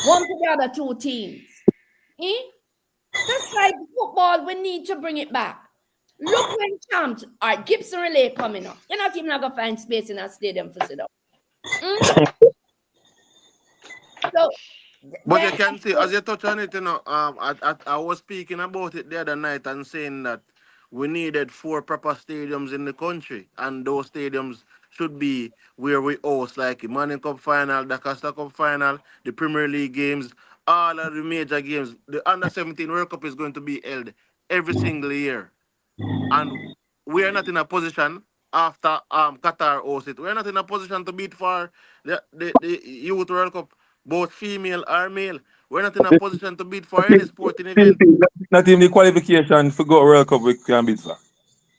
One to the other two teams. Eh? That's like football. We need to bring it back. Look when champs are Gibson Relay coming up. You're not even gonna find space in a stadium for sit up. So But you then can see, as you touch on it, I was speaking about it the other night and saying that we needed four proper stadiums in the country, and those stadiums should be where we host, like the Manning Cup final, the Costa Cup final, the Premier League games, all of the major games. The Under 17 World Cup is going to be held every single year, and we are not in a position after Qatar hosts it. We are not in a position to beat for the Youth World Cup, both female or male. We're not in a position to beat for any sporting event. Not even the qualification for go World Cup we can beat for.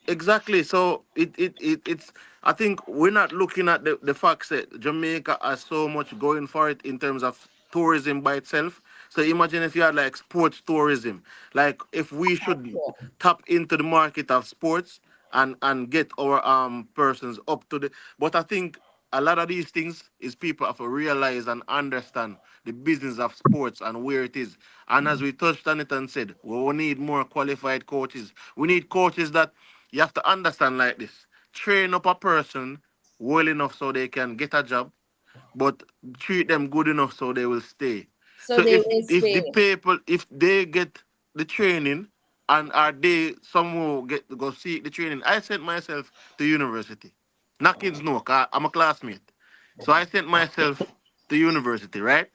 Exactly. So it's I think we're not looking at the facts that Jamaica has so much going for it in terms of tourism by itself. So imagine if you had like sports tourism. Like if we should tap into the market of sports and get our persons up to the, but I think a lot of these things is people have to realize and understand the business of sports and where it is. And as we touched on it and said, we will need more qualified coaches. We need coaches that you have to understand like this. Train up a person well enough so they can get a job, but treat them good enough so they will stay. so So they will if stay. the people if they get the training and are they somehow get to go seek the training, I sent myself to university. Knockings know, 'cause I'm a classmate. So I sent myself to university, right?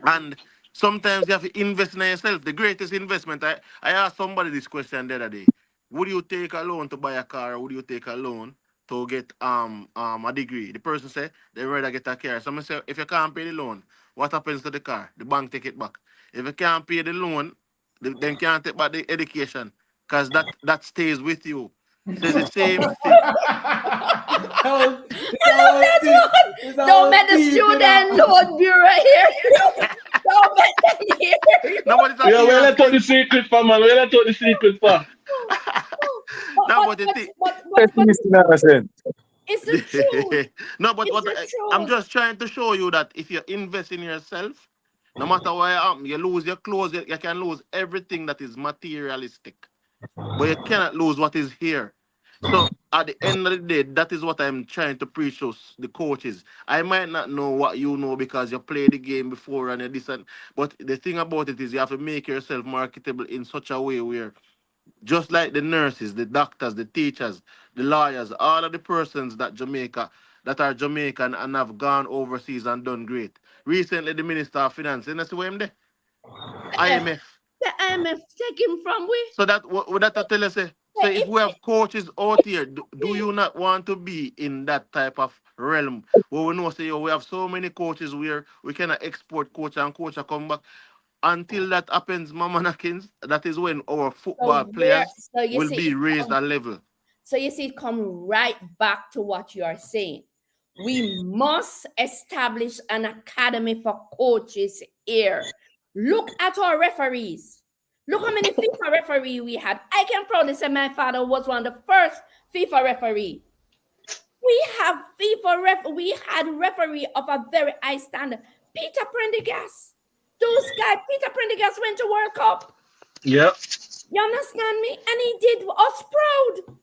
And sometimes you have to invest in yourself. The greatest investment. I asked somebody this question the other day. Would you take a loan to buy a car, or would you take a loan to get a degree? The person said they rather get a car. Someone say if you can't pay the loan, what happens to the car? The bank take it back. If you can't pay the loan, then can't take back the education. Because that stays with you. So it's the same thing. That's what. Don't make the student loan bureau here. Don't make them here. No, but it's a Yeah, we serious let out the thing. secret for man. We let out the secret for. But, No, but, but the but, thing. but Pessimist in a sense. it's the truth. No, but It's what the I'm truth. just trying to show you that if you invest in yourself, no matter what happen, you lose your clothes, you can lose everything that is materialistic, but you cannot lose what is here. So at the end of the day, that is what I'm trying to preach to the coaches. I might not know what you know because you played the game before and you this and, but the thing about it is you have to make yourself marketable in such a way where just like the nurses, the doctors, the teachers, the lawyers, all of the persons that are Jamaican and have gone overseas and done great. Recently, the Minister of Finance, and that's where I'm there, Eh, IMF. the IMF take him from we. So that what that I tell you say. So Eh, if If, we have coaches out here, do you not want to be in that type of realm where we know say yo, we have so many coaches where we cannot export coach and coach a come back until that happens, Mama Nakins, that is when our football players so will be raised a level. you see it come right back to what you are saying. We must establish an academy for coaches here. Look at our referees. Look how many FIFA referee we had. I can proudly say my father was one of the first FIFA referee. We have we had referee of a very high standard. Peter Prendergast. Those guys, Peter Prendergast went to World Cup. Yep. You understand me? And he did us proud.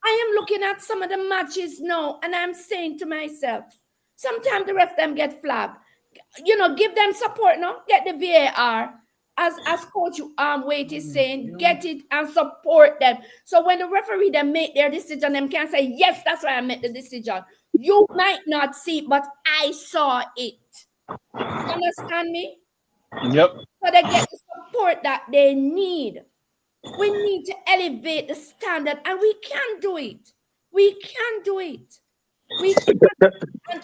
I am looking at some of the matches now, and I'm saying to myself, sometimes the rest of them get flagged. You know, give them support, no? Get the VAR. As Coach Wait is saying, get it and support them. So when the referee them make their decision, them can say, yes, that's why I made the decision. You might not see it, but I saw it. You understand me? Yep. So they get the support that they need. We need to elevate the standard, and we can do it. We can do it. We can,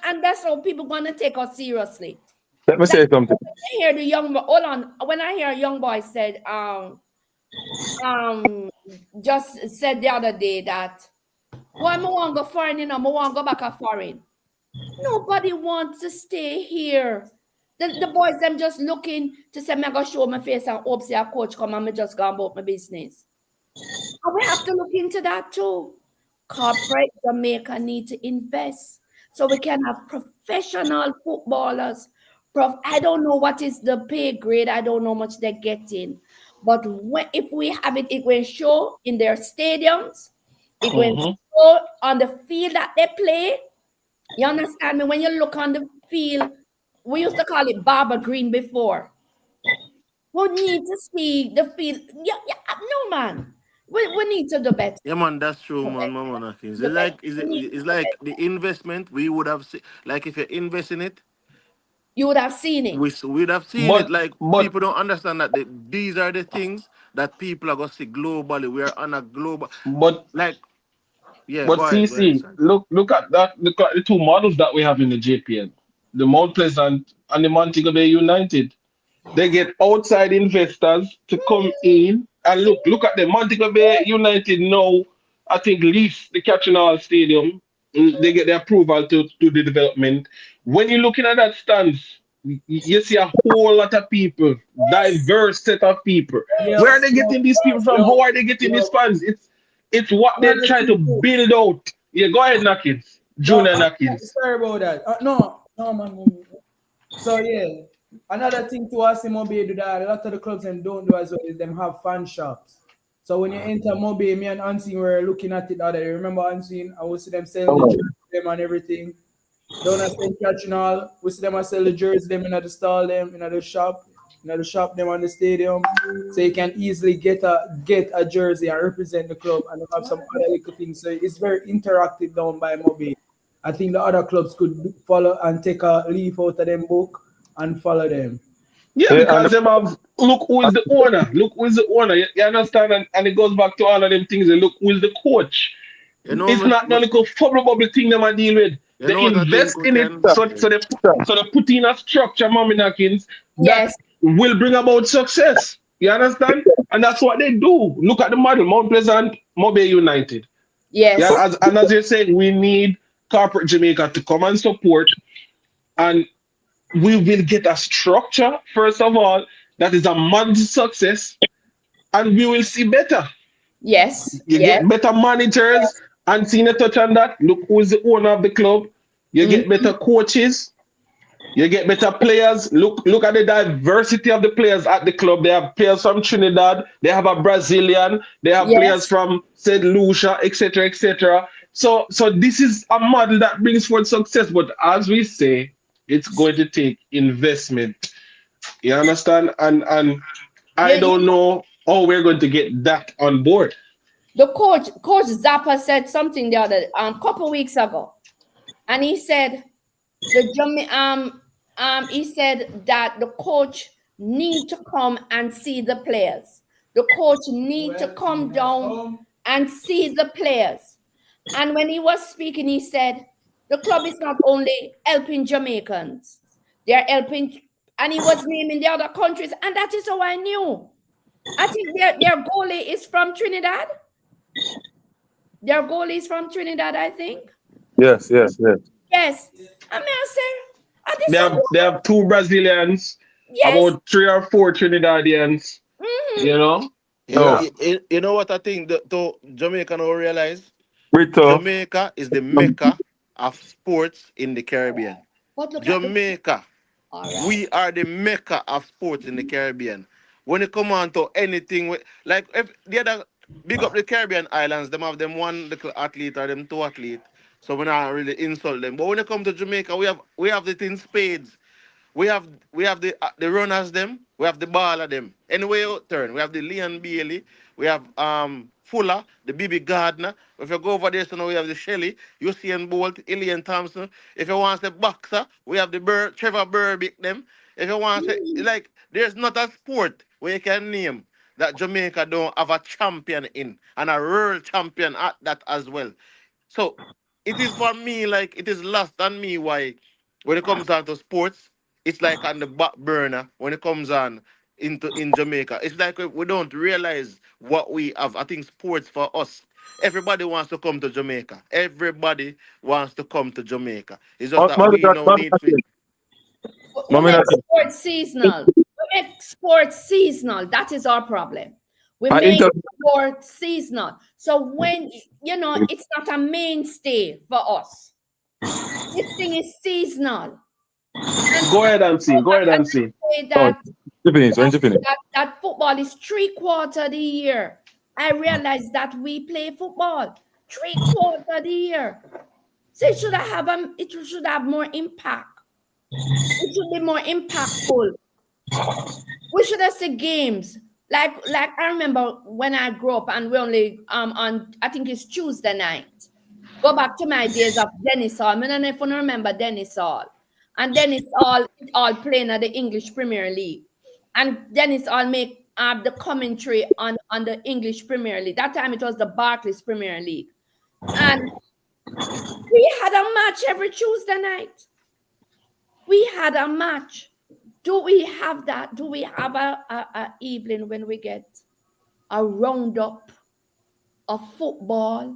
and that's how people gonna take us seriously. Let me say something. I hear the young boy. Hold on. When I hear a young boy said, just said the other day that, why I want to go foreign, you know, I want to go back a foreign. Nobody wants to stay here. The boys, them just looking to say, I'm going to show my face and hope say a coach come and me just go about my business. And we have to look into that too. Corporate Jamaica need to invest so we can have professional footballers. I don't know what is the pay grade. I don't know how much they're getting. But if we have it, it will show in their stadiums. It will show on the field that they play. You understand me? When you look on the field, we used to call it Barber Green before. We need to see the field. Yeah, no, man. We need to do better. Yeah, man, that's true, man. It's like it's like the investment we would have seen. Like if you invest in it, you would have seen it. We'd have seen it. Like people don't understand that these are the things that people are gonna see globally. We are on a global. But like, yeah. But Go ahead, CC, look at that. Look at the two models that we have in the JPL, the Mount Pleasant and the Montego Bay United. They get outside investors to come in and look at the Montego Bay United now. I think lease the Catching Hall Stadium. They get the approval to do the development. When you're looking at that stance, you see a whole lot of people, diverse set of people. Where are they getting these people from? How are they getting these funds? It's what they're trying to build out. Yeah, go ahead, Nakins. Junior Nakins. Sorry about that. No, man. So yeah, another thing to ask him Mobe do that a lot of the clubs and don't do as well is them have fan shops. So when you enter Mobe, me and Unseen were looking at it the other day. Remember Unseen? I would see them selling the jersey them and everything. Down at St. Catching Hall, we see them and sell the jersey them in the stall them in the shop. The shop them on the stadium, so you can easily get a jersey and represent the club, and have some other little things. So it's very interactive down by Mobe. I think the other clubs could follow and take a leaf out of them book and follow them. Yeah, because them have look who is the owner. Look who is the owner. You understand? And it goes back to all of them things. Look who is the coach. It's not the little bubble thing them I deal with. They invest in it, so they put in a structure, Mommy Nakins, that will bring about success. You understand? And that's what they do. Look at the model, Mount Pleasant, Mobe United. Yes. Yeah, as you're saying, we need corporate Jamaica to come and support, and we will get a structure, first of all, that is a model success, and we will see better. Yes. You get better managers. And seeing a touch on that, look who is the owner of the club. You get better coaches. You get better players. Look at the diversity of the players at the club. They have players from Trinidad. They have a Brazilian. They have players from St. Lucia, etc., etc. So this is a model that brings forth success. But as we say, it's going to take investment. You understand? And I don't know how we're going to get that on board. The coach Zappa said something the other couple weeks ago, and he said he said that the coach need to come and see the players. The coach need to come down and see the players. And when he was speaking, he said the club is not only helping Jamaicans, they're helping, and he was naming the other countries, and that is how I knew. I think their goalie is from Trinidad. Their goalie is from Trinidad, I think. Yes. Yes. I mean, I say, I They this have they have two Brazilians, yes. about 3 or 4 Trinidadians. Mm-hmm. You know, You, yeah. No, you, you know what I think the Jamaica now realize? Brito. Jamaica is the mecca of sports in the Caribbean. But look at the Jamaica, all right. we are the mecca of sports in the Caribbean. When it come on to anything, like if the other big up the Caribbean islands, them have them one little athlete or them two athlete, so we not really insult them. But when it come to Jamaica, we have it in spades. We have the runners them. We have the baller them. Anyway, you turn. We have the Leon Bailey. We have Fuller, the BB Gardner. If you go over there, so now we have the Shelley, Usain Bolt, Ilian Thompson. If you want to say boxer, we have the Trevor Burbick them. If you want to say like, there's not a sport where you can name that Jamaica don't have a champion in and a world champion at that as well. So it is for me like it is lost on me why when it comes down to sports, it's like on the back burner when it comes on into in Jamaica. It's like we don't realize what we have. I think sports for us. Everybody wants to come to Jamaica. Everybody wants to come to Jamaica. It's just that we now need to. We Mommy, make not sports seasonal. We make sports seasonal. That is our problem. We I make interview. sports seasonal. So when it's not a mainstay for us. This thing is seasonal. And Go ahead and see. Go ahead and see. say Oh, that you finish. When you finish. that football is 3/4 of the year. I realize that we play football 3/4 of the year. So it should have more impact. It should be more impactful. We should have said games. Like I remember when I grew up and we only on I think it's Tuesday night. Go back to my days of Dennis Hall. I don't know if you remember Dennis Hall. And Dennis all playing at the English Premier League. And Dennis all make the commentary on the English Premier League. That time it was the Barclays Premier League. And we had a match every Tuesday night. We had a match. Do we have that? Do we have a evening when we get a roundup of football?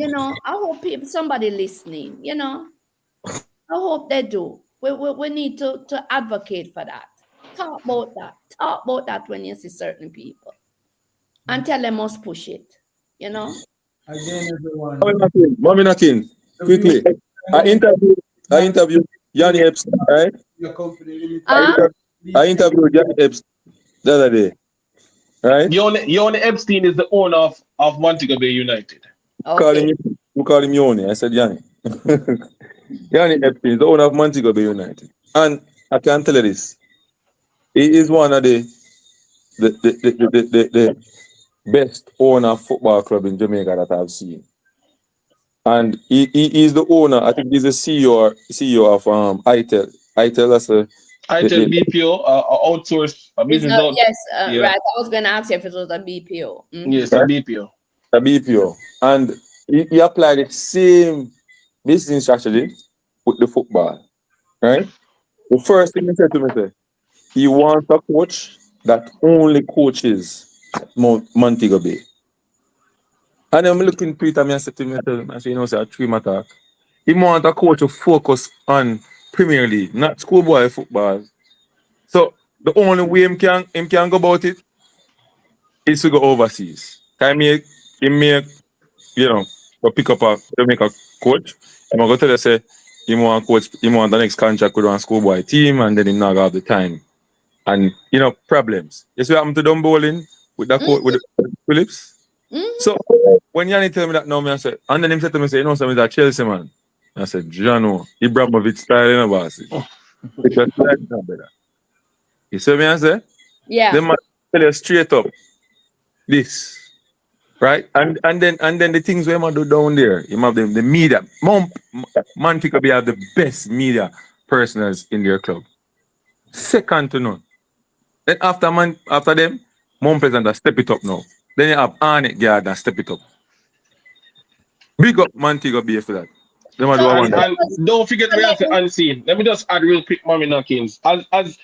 I hope somebody listening, I hope they do. We need to advocate for that. Talk about that. Talk about that when you see certain people. And tell them must push it, Again, everyone. Mommy Nakin, quickly. I interviewed Yanni Epstein, right? Your company limited. I interviewed Yanni Epstein the other day, right? Yoni Epstein is the owner of Montego Bay United. Okay. We call him Yoni. I said Yanni. Yanni Epstein is the owner of Montego Bay United. And I can tell you this. He is one of the best owner of football club in Jamaica that I've seen. And he is the owner, I think he's the CEO of ITEL. ITEL, that's I tell BPO, outsource a It's business not, out. yes, Yeah, right. I was going to ask you if it was a BPO. yes, a right? BPO. A BPO. And he applied the same business strategy with the football. Right? The first thing he said to me, he wants a coach that only coaches at Montego Bay. And I'm looking to it and I said to him, I say, say a tree matter. He wants a coach to focus on Premier League, not schoolboy football. So the only way him can go about it is to go overseas. He may go pick up a Jamaica coach. I'm gonna tell you say he want the next contract with one schoolboy team and then him not have the time. And problems. You see what happened to Dumb Bowling with that coach with the Phillips? So when Yanni tell me that now, I said, and then him said to me, something that Chelsea man. I said, Jano, Ibrahimovic style, boss. Because that's not better. You see me, I say? Yeah. Them man tell you straight up this. Right? And then the things we him a do down there, him have the media. Mantica be have the best media personals in their club. Second to none. Then after them, Mount Pleasant step it up now. Then you have Arnett Gardner step it up. Big up Montego Bay for that. Them a do So, a And wonder. and don't forget we have to unseen. Let me just add real quick, Mommy Knockins. As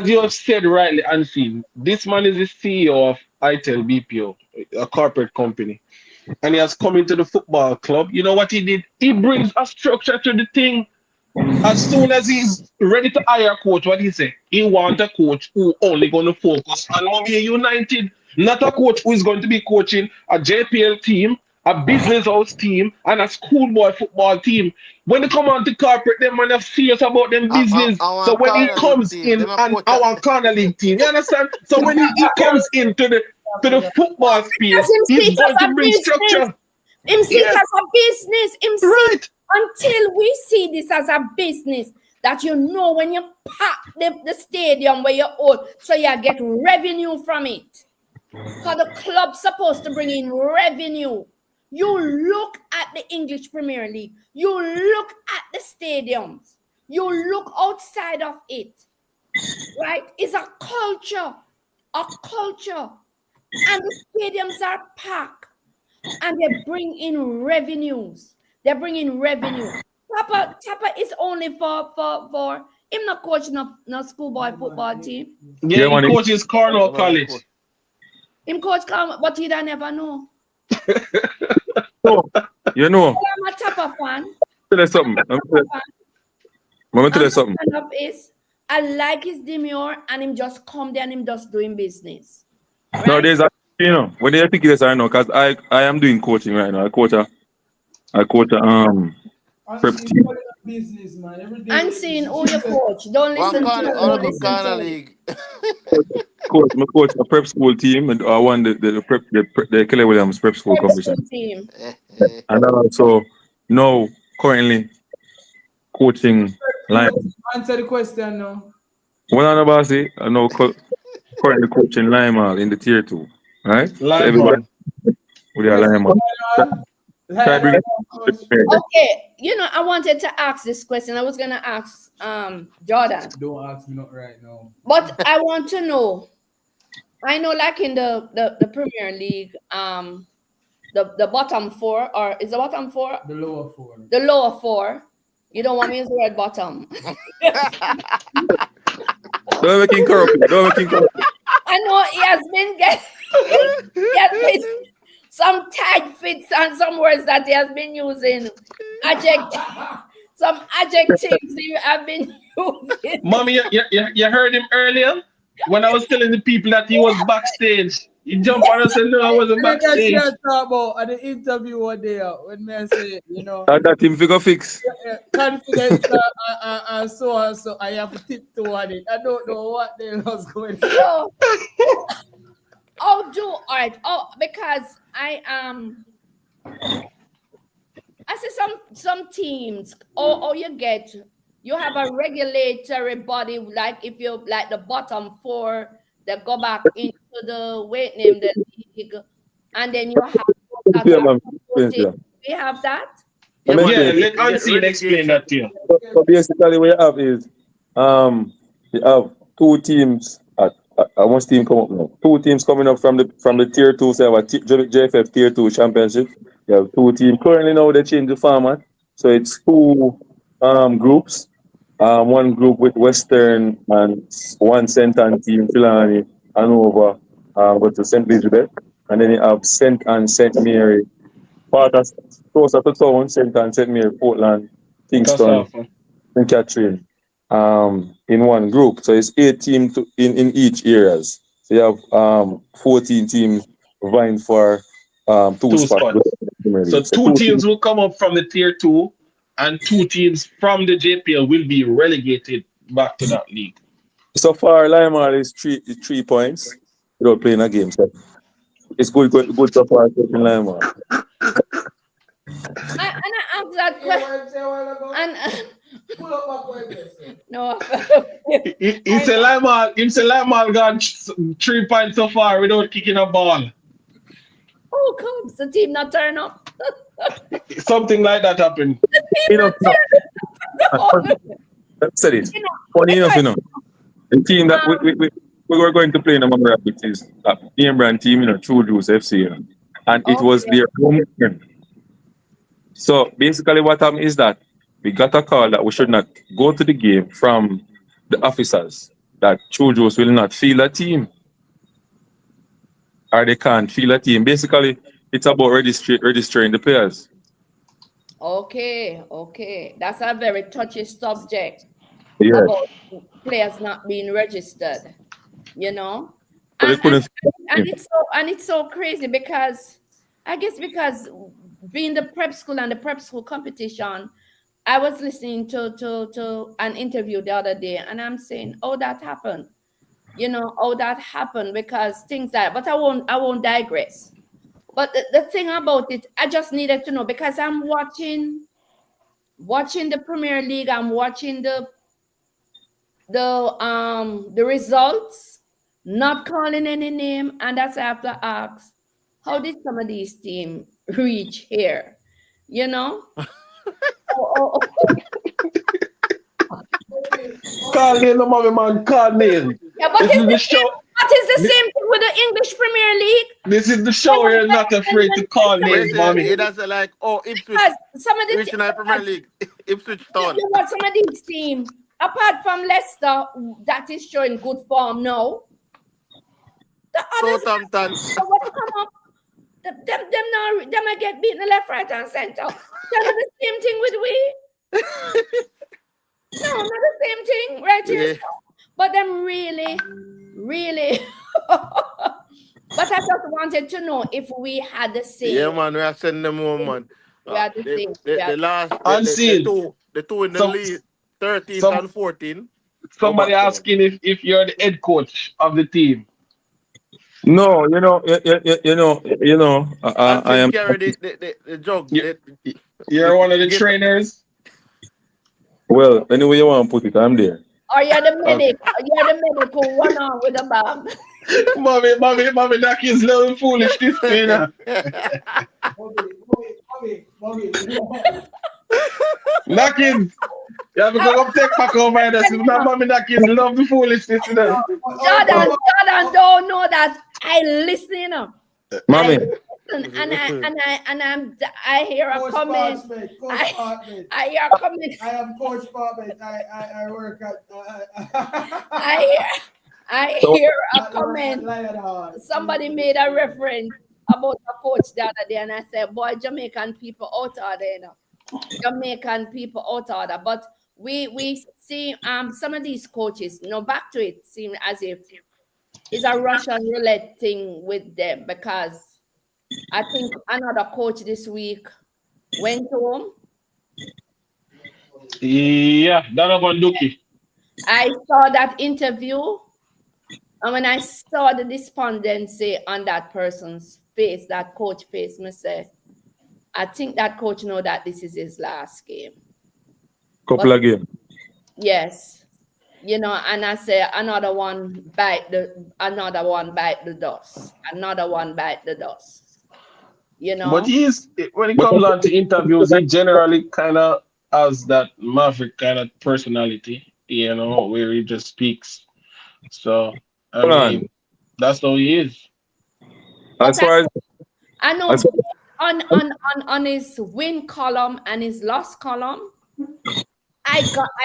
you have said rightly, unseen. This man is the CEO of ITEL BPO, a corporate company. and he has come into the football club. You know what he did? He brings a structure to the thing. As soon as he's ready to hire a coach, what he say? He want a coach who only going to focus on Mumbai United, not a coach who is going to be coaching a JPL team, a business house team, and a schoolboy football team. When they come on to corporate, them man are serious about them business. I So want when he corner league comes team. in Them a and coach. our corner league team, you understand? So when he comes into the football Because space, him see he's it going as to a bring business. structure. Him see it Yeah, as a business. Him see right. until we see this as a business that you know when you pack the stadium where you own, so you get revenue from it. Because the club's supposed to bring in revenue. You look at the English Premier League, you look at the stadiums, you look outside of it, right? It's a culture, and the stadiums are packed and they bring in revenues. They bring in revenue. Tapa is only for him not coaching no schoolboy football team. Yeah, Yeah, he man. coaches Cornell Them a coach. College. Him coach come, but he don't never know. So, you know, I'm a Tapa fan. tell you something. Let me tell I'm you a something. fan of his. I like his demure and him just come there and him just doing business. Right? Nowadays, when they think this, I know, because I am doing coaching right now. I coach a prep team. Business, man. Every day. And seeing who you coach. Don't One listen to corner, him. all Don't of a listen to corner him. league. I coach a prep school team, and I won the Kelly Williams prep school Prep school competition. team. And also now currently coaching line. Answer the question now. What I'm about to say, I know currently coaching Lima in the tier 2. Right? So everybody Lineman. with their Lima. Try bring Okay, I wanted to ask this question. I was gonna ask Jordan, Don't ask me not right now. but I want to know. I know, like in the Premier League, the bottom four, or is the bottom four The lower four. the lower four? You don't want me to use the word bottom. Don't make him corrupt. Don't make him corrupt. I know he has been getting some tight fits and some words that he has been using. Some adjectives he have been using. Mommy, you heard him earlier when I was telling the people that he was backstage. He jumped on and said, "No, I wasn't I backstage." talk about at the interview one day when me I say, That team figure fix. confidence and so on. So I have to tiptoe on it. I don't know what the hell was going on. So, because I see some teams, you have a regulatory body, like if you like the bottom four that go back into the the league, and then you have that Yeah, are man. promoted. We have that. I mean, Yeah, You let get Unseen explain relegation. that to you. so basically, what you have is you have two teams. One team come up now. Two teams coming up from the tier 2. So you have a JFF tier 2 championship. You have two teams. Currently now they change the format, so it's two groups. One group with Western and one Central team, Philani, Hanover, go to St. Elizabeth, and then you have St. Mary, part of closer to town, St. Mary, Portland, Kingston, Cassava. St. Catherine, in one group. So it's 8 teams in each areas. So you have 14 teams vying for two Two spots. spots. So So two two teams. teams will come up from the tier 2, and two teams from the JPL will be relegated back to that league. So far, Lima is 3 points without playing a game. So it's good so far in Lima. And I asked that question. And Pull up my question. no, He said Limal got 3 points so far without kicking a ball. oh, comes the team not turn up. Something like that happened. You know, said it. Funny enough, the team that we were going to play in the Mamma Rapids is a name brand team, True Juice FC, and it was Okay. their home game. So basically, what happened is that we got a call that we should not go to the game from the officers, that True Juice will not feel a team, or they can't feel a team. Basically, It's about registering the players. Okay. That's a very touchy subject Yes. about players not being registered, you know? So they And and couldn't. and it's so crazy because I guess because being the prep school and the prep school competition, I was listening to an interview the other day and I'm saying, oh, that happened. Oh, that happened because things that, but I won't digress. But the thing about it, I just needed to know because I'm watching the Premier League, I'm watching the results, not calling any name, and that's why I have to ask, how did some of these teams reach here? You know? Oh. Call name, no mommy man. Call name. Yeah, but This it's is the the same. show. But it's the same thing with the English Premier League. This is the show where you're not afraid to call Some of names, the Whereas mommy. it teams, does like, oh, Ipswich because some of the reaching the Premier League. Ipswich Town. you want some of these teams, apart from Leicester, that is showing good form now. The others Southampton. what come up, them I get beaten left, right, and center. Tell me the same thing with we. No, not the same thing, right here. Yeah. But them really. But I just wanted to know if we had the Yeah, same. man, we are sending them home, man. We had the same. The last Unseen. the two in the Some league, 13th some and 14th, go somebody back down. asking if you're the head coach of the team. No, I Unseen am. carry the jug. You, The you're one of the get trainers. Well, anyway you want to put it, I'm there. Or you're the Okay. medic. You're the medic who run on with the bag. Mommy, that kid's little foolish this way now. Knockins. You have to go up take back over there. So now mommy Knockins love the foolishness, you know. Jordan don't know that I listen, Mommy, listen I hear a Coach comment. Parchment, I hear a comment. I am Coach Parchment. I work at. I hear a comment. Somebody made a reference about a coach the other day, and I said, "Boy, Jamaican people out of there, Jamaican people out of there." But we see some of these coaches, back to it, seem as if it's a Russian roulette thing with them because I think another coach this week went home. Yeah, Donovan Duki. I saw that interview, and when I saw the despondency on that person's face, that coach face, I say, I think that coach know that this is his last game. couple of games. Yes, and I say another one bite the dust, another one bite the dust. But when it comes on to interviews, he generally kind of has that maverick kind of personality, where he just speaks. So, I Hold on. mean, that's how he is. As far as I know as on his win column and his loss column, I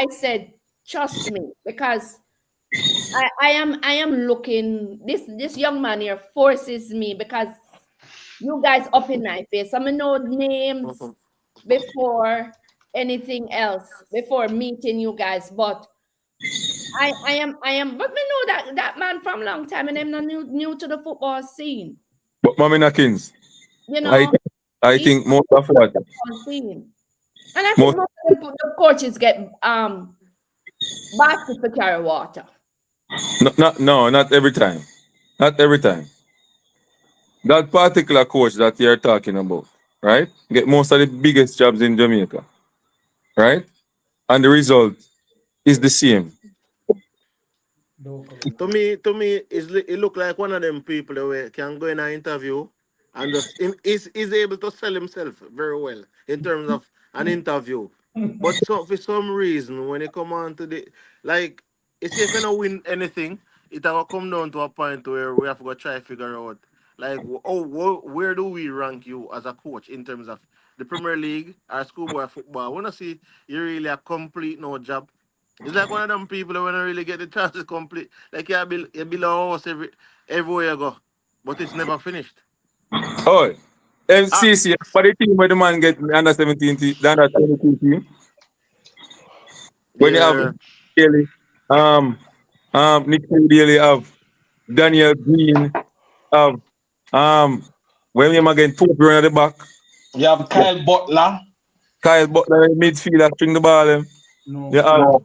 said, trust me, because I am looking, this young man here forces me because you guys up in my face. I know names before anything else, before meeting you guys, but I am, but we know that man from long time and I'm not new to the football scene. but Mommy Knockins, I He's think most of what football scene. And I think most most of the coaches get basket to carry water. not every time. Not every time. That particular coach that you're talking about, right? Get most of the biggest jobs in Jamaica, right? And the result is the same. To me, it look like one of them people that can go in an interview and just is able to sell himself very well in terms of an interview. But for some reason, when it come on to like, it's if you don't win anything, it will come down to a point where we have to go try to figure out, like, where do we rank you as a coach in terms of the Premier League or schoolboy football? I want to see you really a complete no job. It's like one of them people that when I really get the chance to complete, like you build a house everywhere you go, but it's never finished. Oh, MCC, but the team where the man get the under 17 team, the under 22 team. When you have Yeah. Daly, Nick Daly, have Daniel Green, have when you again Pope running at the back, You have Kyle Butler. Kyle Butler in midfielder string the ball. No. You have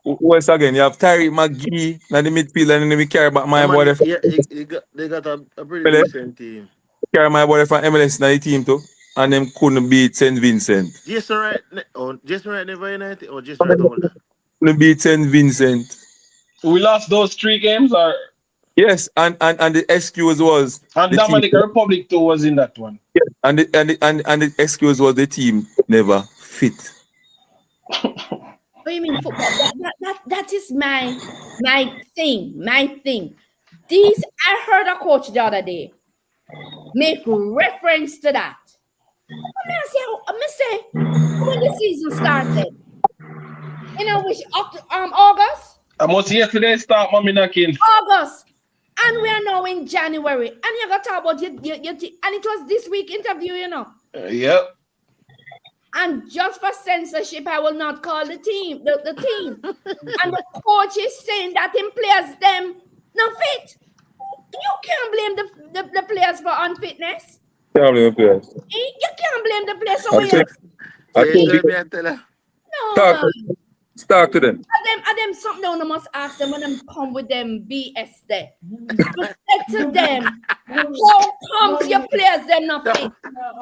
who else again? You have Tyree McGee in the midfield and then we carry back Yeah, my man, boy from they got a pretty MLS. decent team. Carry my boy from MLS in the team too. And them couldn't beat St. Vincent. Jason Wright never United or Jason Wright older. Couldn't beat St. Vincent. We lost those 3 games, Yes, and the excuse was and the team. Dominican Republic too was in that one. Yes, and the excuse was the team never fit. What do you mean football? That is my thing. My thing. These I heard a coach the other day make reference to that. I say when the season started. You know, which August? I must yesterday start mommy knocking. August. And we are now in January. And you got to talk about your and it was this week interview, you know. Yep. And just for censorship, I will not call the team, the team. And the coach is saying that in players them not fit. You can't blame the players for unfitness. Can't blame the players. You can't blame the players. So I think no, talk, man. talk to them. Are them something down? I must ask them when them come with them BS there. You say to them, how comes your players them not fit?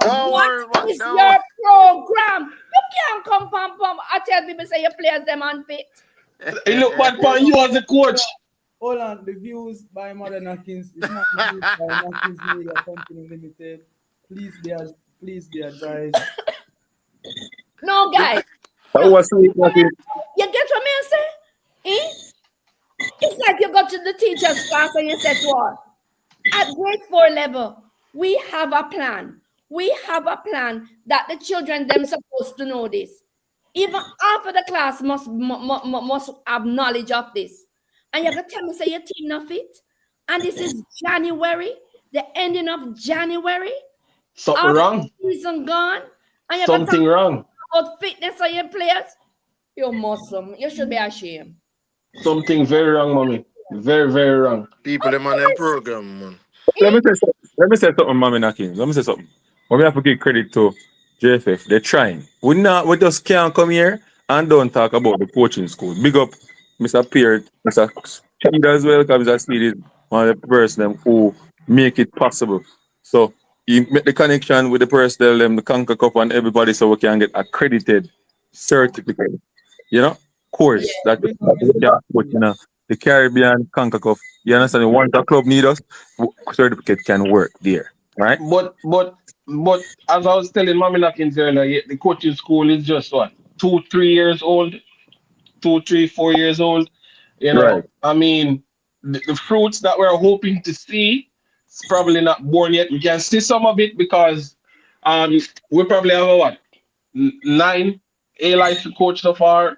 What is your program? You can't come pam. I tell people say your players them unfit. It look bad for you as a coach. Hold on, the views by Mother Nakins is not the views by Nakins Media Company Limited. Please be advised. No, guys. You get what I say? It's like you go to the teacher's class and you said to her, at grade 4 level, we have a plan. We have a plan that the children them supposed to know this. Even after the class must have knowledge of this. And you're gonna tell me say your team not fit? And this is January, the ending of January. Something wrong. Season gone. And you're Something wrong. about fitness of your players. You're Muslim. You should be ashamed. Something very wrong, mommy. Very, very wrong. People them on them program, man. Let me say something, Mommy Nakins. Let me say something. We have to give credit to JFF. They're trying. We just can't come here and don't talk about the coaching school. Big up Mr. Peart, Mr. Speed as well, because Mr. Speed is one of the person who make it possible. So he make the connection with the personnel, them, the Conquer Cup and everybody so we can get accredited certificate. You know? Course that we can put in the Caribbean Conquer Cup. You understand? Once the club need us, certificate can work there. Right? But as I was telling Mommy Nakins earlier, the coaching school is just what 2, 3 years old, 2, 3, 4 years old. You know, Right. I mean, the fruits that we're hoping to see is probably not born yet. We can see some of it because we probably have 9 A license coach so far,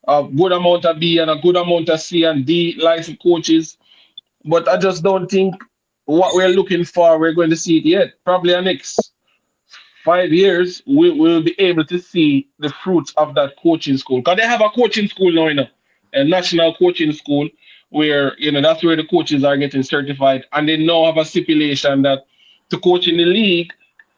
a good amount of B and a good amount of C and D license coaches. But I just don't think what we're looking for, we're going to see it yet. Probably the next 5 years, we'll be able to see the fruits of that coaching school. Because they have a coaching school now, a national coaching school where, that's where the coaches are getting certified. And they now have a stipulation that to coach in the league,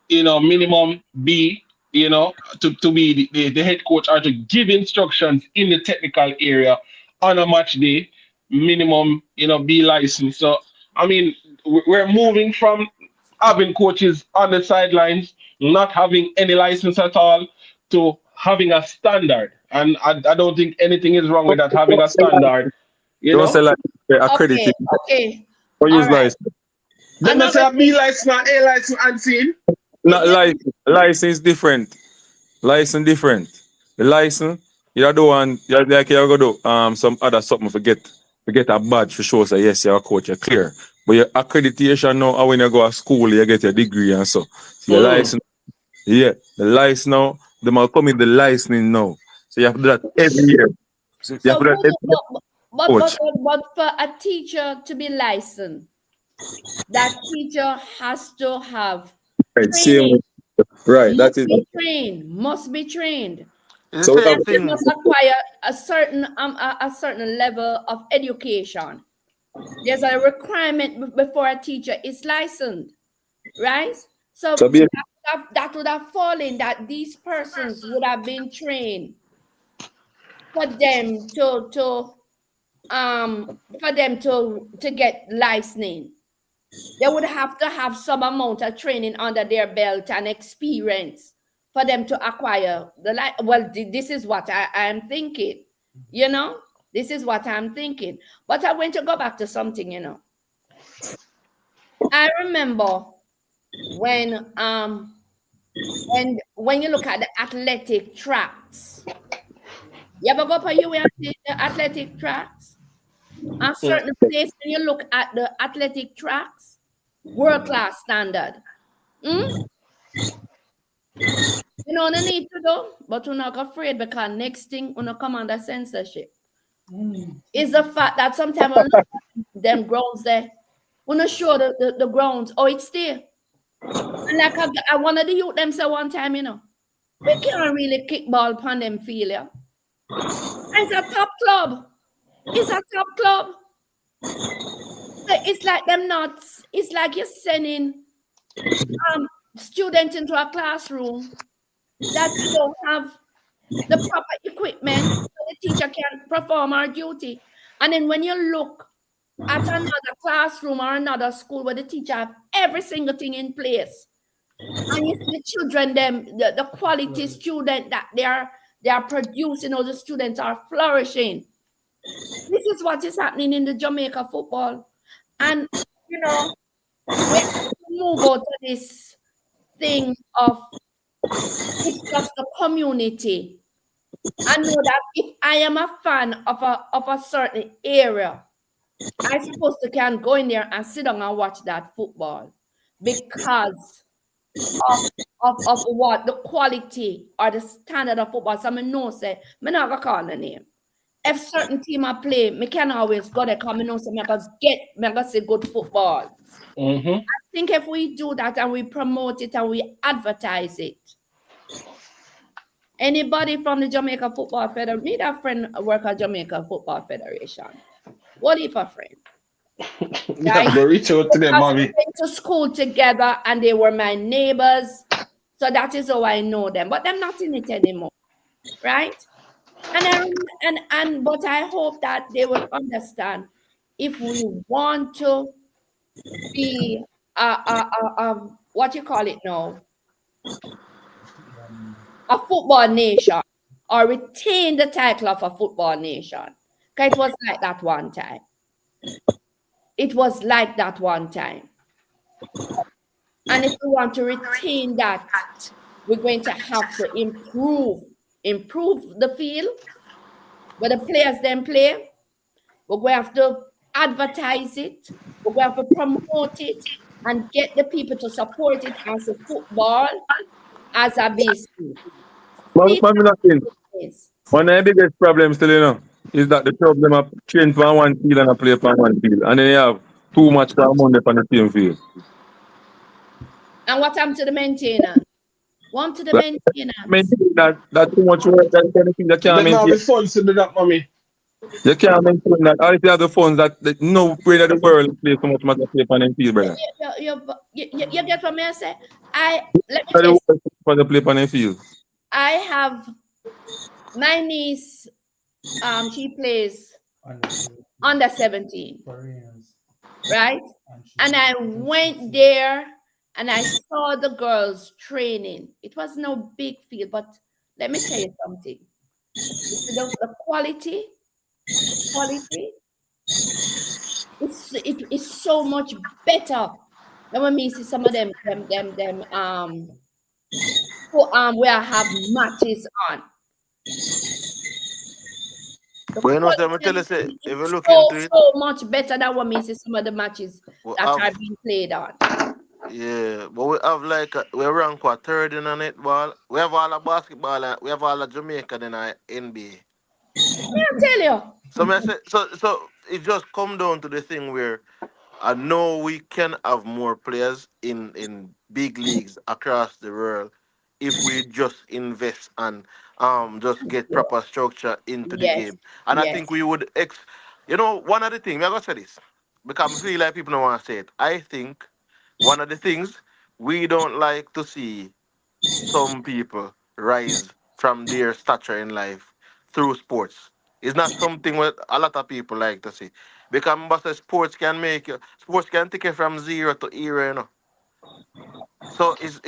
minimum B, to be the head coach or to give instructions in the technical area on a match day, minimum, B license. So, I mean, we're moving from having coaches on the sidelines, not having any license at all, to having a standard. And I don't think anything is wrong with that, having a standard, Don't say like accredited Okay. or use All right. license. Then I say a B license, A license, and C. Not license different. License different. The license, you do one, you like you go do some other something to get a badge for show say yes, you're a coach, you're clear. But your accreditation now, when you go to school, you get your degree and so. Your license, the license now, they might come in the licensing now. So you have to do that every year. So you have to do that every year. But for a teacher to be licensed, that teacher has to have Right, same. Training. Right, that Must is. be trained. Must be trained. It's So the we same have, And they thing. must acquire a certain level of education. There's a requirement before a teacher is licensed, right? so So be that would have fallen that these persons would have been trained for them to get licensing. They would have to have some amount of training under their belt and experience for them to acquire the well, this is what I am thinking, you know. This is what I'm thinking. But I want to go back to something, you know. I remember when when you look at the athletic tracks, you ever go for you and see the athletic tracks? A Mm. certain place when you look at the athletic tracks, world class standard. Hmm? You know, no need to do, but we're not afraid because next thing we're not come under censorship. Is the fact that sometimes we look at them grounds there, we're not sure the grounds, oh, it's there. And like I one of the youth them say one time, you know, we can't really kick ball upon them field, yeah. And it's a top club. It's a top club. So it's like them not, it's like you're sending students into a classroom that you don't have the proper equipment so the teacher can perform our duty. And then when you look at another classroom or another school where the teacher have every single thing in place, and you see the children, them the quality student that they are producing, or the students are flourishing. This is what is happening in the Jamaica football. And you know, we have to move out of this thing of it's just the community. I know that if I am a fan of a certain area, I supposed to can go in there and sit down and watch that football because of of what the quality or the standard of football. So I know say me not gonna call the name. If certain team I play, me can always go there because I know say me gonna see good football. Mm-hmm. I think if we do that and we promote it and we advertise it, anybody from the Jamaica Football Federation, me that friend work at Jamaica Football Federation. What if a friend? You have Right? to go reach out to them, Because we mommy. went to school together and they were my neighbors. So that is how I know them. But I'm not in it anymore. Right? And but I hope that they will understand if we want to be what you call it now, a football nation, or retain the title of a football nation. Because it was like that one time. It was like that one time. And if we want to retain that, we're going to have to improve the field where the players then play. We're going to have to advertise it. We're going to have to promote it and get the people to support it as a football, as a business. These but me not think are things. one of the biggest problems still, is that the club them have train for one field and a play for one field. And then you have too much for money on the same field. And what happened to the maintainer? One to the Like, maintenance. maintain that too much work that kind of thing you can't Them have maintain. the funds to do that, mommy. You can't maintain that. Or if you have the funds that no way that the world play so much match play for them field, brother. You get what I say? Let me That tell the you, world for the play for them field. I have my niece, she plays under 17, right? And I went there and I saw the girls training. It was no big field, but let me tell you something. The quality, it is so much better than when me see some of them where I have matches on. The But you know, quality say, I'm of tell the you, say, field if is you look so into it, so much better than what me see some of the matches we that have, are being played on. yeah, but we have like, we rank what, third in a netball. We have all the basketball, and we have all the Jamaica in our NBA. I tell you. So, me say, so it just come down to the thing where I know we can have more players in big leagues across the world if we just invest and just get Yeah. proper structure into the Yes. game. And I Yes. think we would you know, one of the things I'm gonna say this because I feel like people don't want to say it. I think one of the things we don't like to see some people rise from their stature in life through sports. It's not something what a lot of people like to see. Because remember, say sports can take you from zero to hero, you know. So it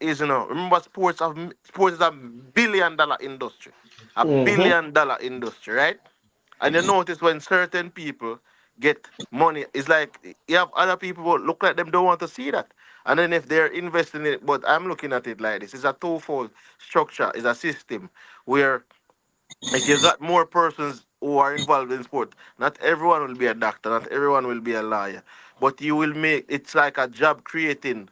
is, you know. Remember, sports is a $1 billion industry, Mm-hmm. $1 billion industry, right? And you notice when certain people get money, it's like you have other people who look like them don't want to see that. And then if they're investing in it, but I'm looking at it like this: it's a twofold structure, it's a system where if you got more persons who are involved in sport, not everyone will be a doctor, not everyone will be a lawyer, but you will make it's like a job creating.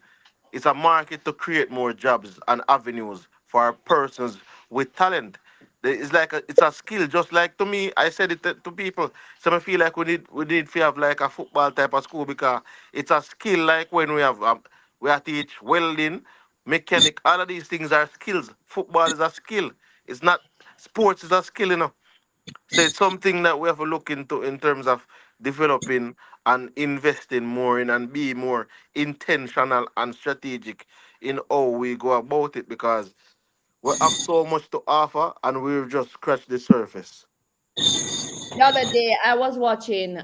It's a market to create more jobs and avenues for persons with talent. It's like it's a skill. Just like to me, I said it to people. Some feel like we need to have like a football type of school because it's a skill. Like when we are teach welding, mechanic. All of these things are skills. Football is a skill. It's not sports is a skill, you know. So it's something that we have to look into in terms of developing and investing more in and be more intentional and strategic in how we go about it because we have so much to offer and we've just scratched the surface. The other day I was watching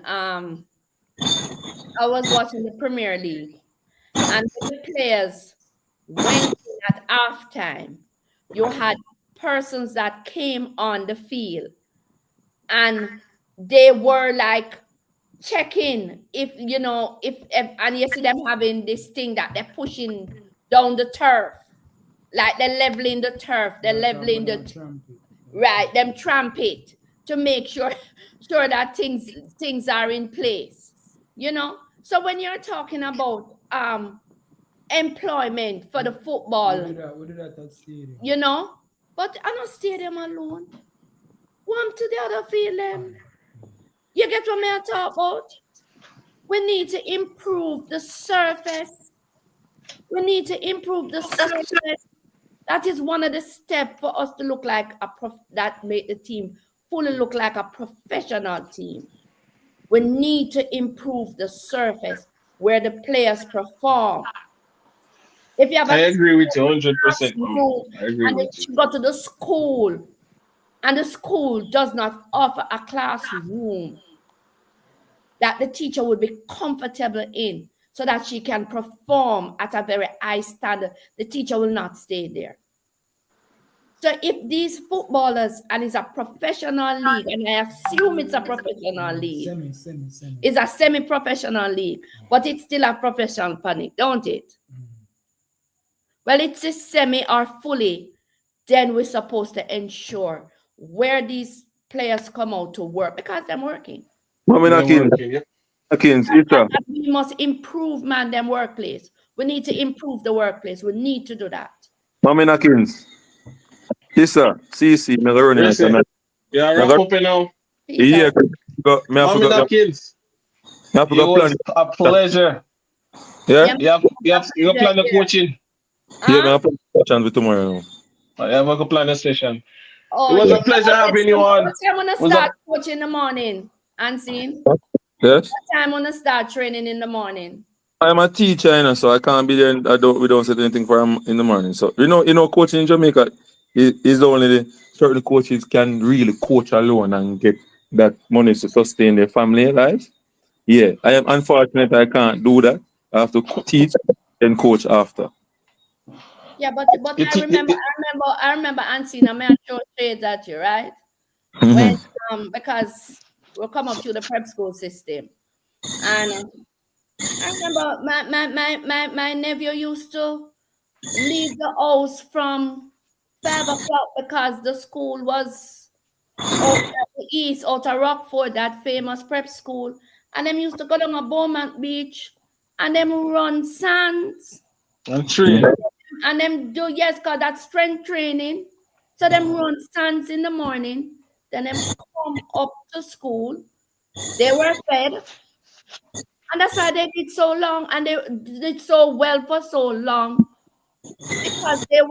the Premier League, and when the players went in at halftime, you had persons that came on the field and they were like checking if if and you see them having this thing that they're pushing down the turf, like they're leveling the turf, they're Yeah, talk leveling about the them trumpet. Them right, trumpet. them tramp it to make sure that things are in place. So when you're talking about employment for the football, We do that at stadium. you know but I don't stadium alone, one to the other field them. You get what me I talk about? We need to improve the surface. We need to improve the surface. That is one of the steps for us to look like that make the team fully look like a professional team. We need to improve the surface where the players perform. If you have I a agree with you classroom 100%, mama. I agree and then with you. you go to the school and the school does not offer a classroom that the teacher would be comfortable in so that she can perform at a very high standard, the teacher will not stay there. So if these footballers, and it's a professional league, and I assume it's a professional league, Semi. it's a semi-professional league, but it's still a professional panic, don't it? Well, it's a semi or fully, then we're supposed to ensure where these players come out to work because they're working. Mami They're Nakins, working, yeah. Nakins, Issa. And we must improve, man, them workplace. We need to improve the workplace. We need to do that. Mami Nakins, Issa, CC, me go running You like a say, man. yeah, Me wrap go, up now. Peace yeah, out. me have to Mommy go, Napkins, me have to it go plan. was a pleasure. Yeah? Yeah, You have yeah, plan the yeah. coaching. Yeah, me Huh? have to plan with tomorrow. Now. You have a plan the session. It Oh, was yeah. a pleasure having you on. What time wanna Was a start coaching in the morning? Unseen. Yes? What time wanna start training in the morning? I'm a teacher, you know, so I can't be there. We don't set anything for him in the morning. So coaching in Jamaica is the only certain coaches can really coach alone and get that money to sustain their family lives. Yeah, I am unfortunate. I can't do that. I have to teach and coach after. Yeah, but it, I it, remember it, I remember I remember Auntie I may show shades at you, right? When Hmm. because we'll come up through the prep school system. And I remember my nephew used to leave the house from 5 o'clock because the school was out at the east, out of Rockford, that famous prep school. And them used to go down a Beaumont Beach and them run sands. and train. And them do, yes, because that's strength training. So them run sands in the morning. Then them come up to school. They were fed. And that's why they did so long and they did so well for so long because they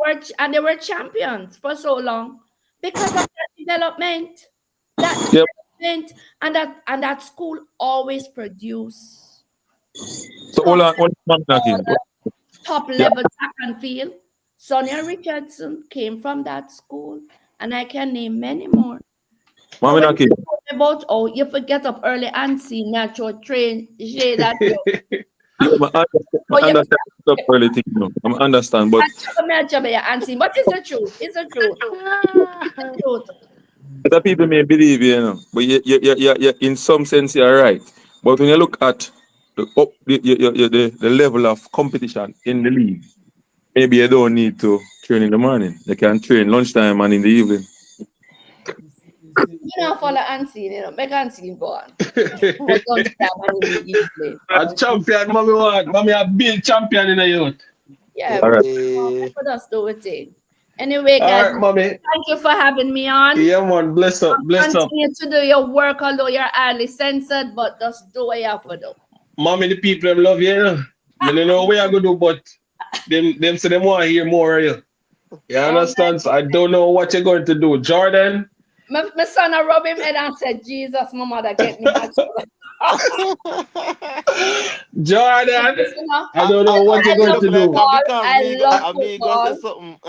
were champions for so long because of that development. That Yep. development and that school always produce So top, hold on, King. top Yeah, level track and field. Sonia Richardson came from that school, and I can name many more. So Mami when Naki. you talk about you forget up early and see natural train, say that you oh I you understand the early thing, I understand, but and see, but it's the truth. It's the truth. It's the truth. other people may believe but in some sense you're right. But when you look at the level of competition in the league, maybe you don't need to train in the morning. You can train lunchtime and in the evening. You know, follow Unseen, make Unseen go on. But don't stop and in the evening. A champion, mommy want. Mommy a big champion in the youth. Yeah, All right. let us do it thing. Anyway, All guys, right, mommy. thank you for having me on. Yeah, man. Bless up, bless up. Continue to do your work, although you're highly censored, but just do what you have to do. Mommy, the people them love you, I don't know what you gonna do, but them say them want to hear more of you. You All understand? So I don't know what you're going to do. Jordan, my son I rub him head and said, Jesus, my mother get me back. Jordan, You know, I don't know what I you're going love to Look like do. football. because I love amigo say football. something.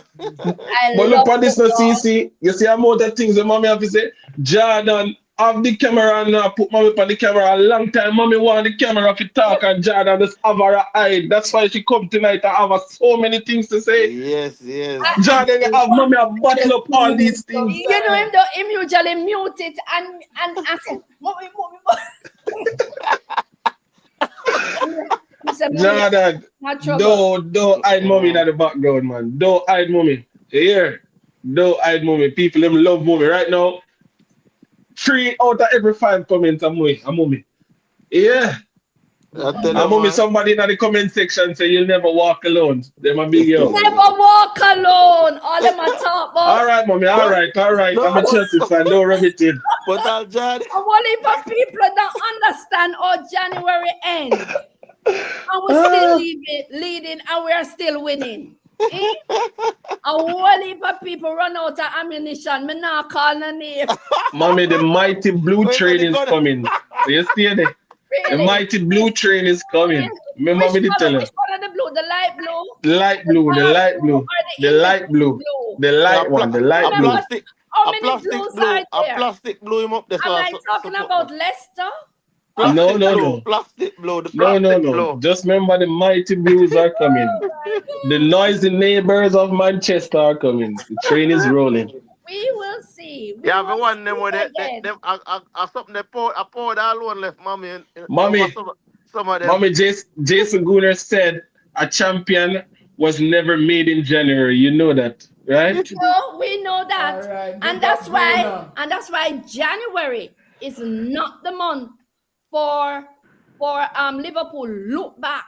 I But love look at this, no football. CC. You see, I'm out of things that mommy have to say. Jordan, have the camera and put mommy on the camera. A long time, mommy want the camera to talk, and Jordan just have her eye. That's why she come tonight and have her so many things to say. Yes, yes. Jordan, you have mommy a bottle up all these things. You know him though, him usually mute it and I said, mommy, mommy. He said, mommy, Jordan, not trouble. don't hide mommy in the background, man. Don't hide mommy. You hear? Don't hide mommy. People them love mommy. Right now, 3 out of every 5 comments are mommy. Are mommy. Yeah. I tell And you, mommy, man. somebody in the comment section say you'll never walk alone. Them a big yo. Never walk alone. All them a talk about. All right, mommy. All But right, all right. I'm no, a Chelsea fan. Don't rub it in. but I'll John. And what if people don't understand how January ends? And we're still leading and we're still winning. Eh? And what if people run out of ammunition? Me not call no name. Mommy, the mighty blue Wait for train the is gun. coming. So you stay there. The Really? mighty blue train is coming. Remember me to tell you. Which color the blue? The light blue? The light blue, the dark light blue, or the the light blue, blue? the Yeah, light one, the light a blue. Remember, plastic, how a many plastic blues blue, are a there? plastic blew him up. That's Am why I talking about Leicester? No, plastic no, blue, no. plastic blue, the No, no, plastic no. blue. Just remember the mighty blues are coming. The noisy neighbors of Manchester are coming. The train is rolling. We will see. We Yeah, will the one them where see again. them something they poured all one left, mommy, over Mommy, some of them. Mommy, Jason Gooner said a champion was never made in January. You know that, right? No, we know that. All right, And big up that's why January is not the month for Liverpool. Look back.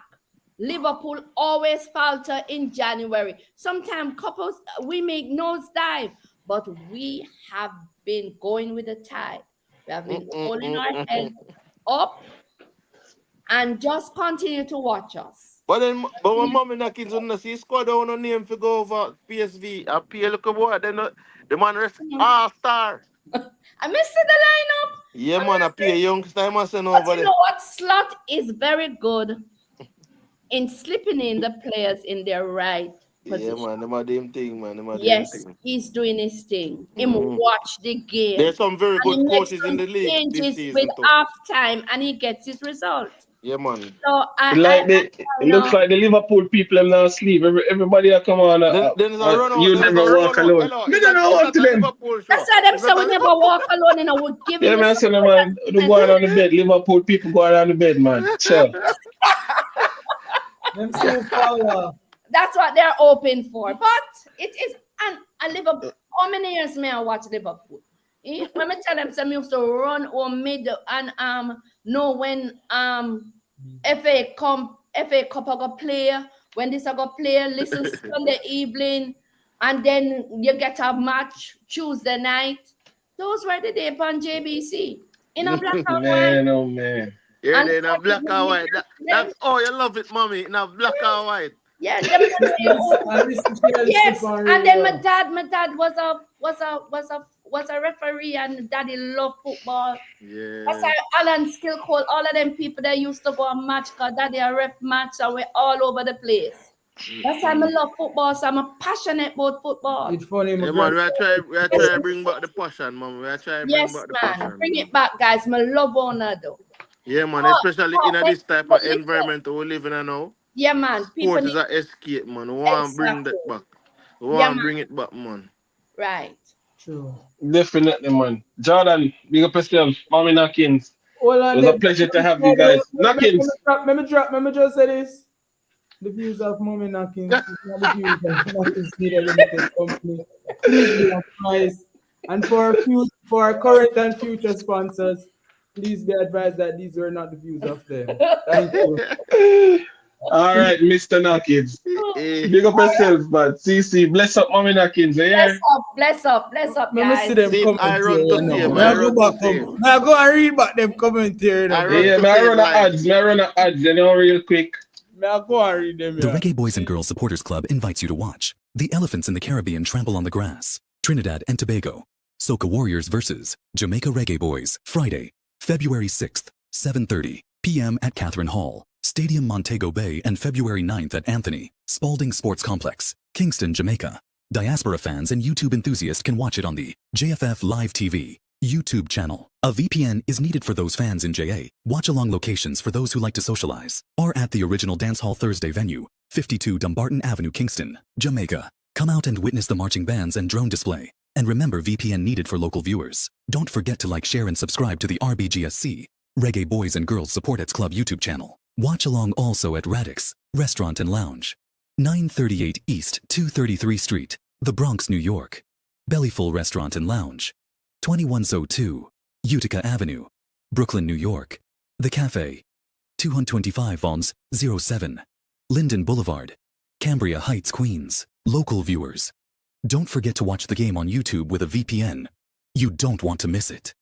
Liverpool always falter in January. Sometimes couples we make nosedive, but we have been going with the tide. We have been holding our heads up and just continue to watch us. But when mommy and kids on the see squad down no name to go over PSV, I pay look at what then the man rest all star. I missed the lineup. Yeah, man, I pay youngster, I must send But over you there. know what? Slot is very good in slipping in the players in their right Yeah, position. man, them a damn thing, man. Them a damn Yes, thing. he's doing his thing. Him Mhm. watch the game. There's some very And he good makes coaches in some the league this changes with season too. half time and he gets his result. Yeah, man. So Like I it looks know. like the Liverpool people are now asleep. Everybody that come on, Then there's a run out. you Then there's a never run walk out. alone. Hello, Me don't know is what that to a them. Liverpool show? That's why them Is say that we a never Liverpool? walk alone and I would give him Yeah, the man, I say, support man, and they go on the bed. Liverpool people go on the bed, man. Chill. Them super. that's what they're hoping for. But it is and Liverpool. How many years may I watch Liverpool? When me tell them some used to run or mid and know when FA Cup I go play, when this I go play, listen Sunday evening, and then you get a match Tuesday night. Those were the day on JBC in a black and white. Man, oh man. Yeah, And they in a black and white. them, That's oh, you love it, mommy. In a black and white. yeah, them not say, oh, And listen, she a listen yes. for And real then well. my dad was a referee, and daddy loved football. That's Yeah. why Alan still call all of them people that used to go and match, because daddy a ref match, and we're all over the place. That's why I Mm-mm. love football, so I'm passionate about football. It's funny, my Hey man, grandfather. we are Yes, try to bring back the passion, man. We are try to bring yes, back the man. passion, Bring man. it back, guys. My love owner though. Yeah, man. Especially in But, this type but of listen, environment we live in now. yeah, man. People Sport is need an escape, man. We want to bring exactly. that back. We Yeah, want to man. bring it back, man. Right. True. Definitely, man. Jordan, big up yourself. Mommy Knockins. Hold It on was a there. pleasure to have you guys. Knockins. Let me just say this. The views of Mommy Knockings is not the views of Knockings Media Limited Company. Please be advised. And for our current and future sponsors, please be advised that these are not the views of them. Thank you. All right, Mr. Knockins. Eh, Big up yourself, man. CC, bless up, Mommy Knockins. You Bless hear? up, bless up, bless up, Let me see guys. them see, I comment here, run to you know. save. May I I go run to back save. up? May I go and read back them comment here, you know, I run Yeah, to brother? may I save run the life. ads? May I run the ads? You know, real quick. May I go and read them The here? Reggae Boys and Girls Supporters Club invites you to watch the elephants in the Caribbean trample on the grass. Trinidad and Tobago. Soca Warriors versus Jamaica Reggae Boys. Friday, February 6th, 7:30 p.m. at Catherine Hall, Stadium Montego Bay, and February 9th at Anthony Spalding Sports Complex, Kingston, Jamaica. Diaspora fans and YouTube enthusiasts can watch it on the JFF Live TV YouTube channel. A VPN is needed for those fans in JA. Watch along locations for those who like to socialize. Or at the original Dance Hall Thursday venue, 52 Dumbarton Avenue, Kingston, Jamaica. Come out and witness the marching bands and drone display. And remember, VPN needed for local viewers. Don't forget to like, share, and subscribe to the RBGSC, Reggae Boys and Girls Supporters Club YouTube channel. Watch along also at Radix Restaurant and Lounge, 938 East 233 Street, The Bronx, New York. Bellyful Restaurant and Lounge, 2102 Utica Avenue, Brooklyn, New York. The Cafe, 225 Vons 07, Linden Boulevard, Cambria Heights, Queens. Local viewers, don't forget to watch the game on YouTube with a VPN. You don't want to miss it.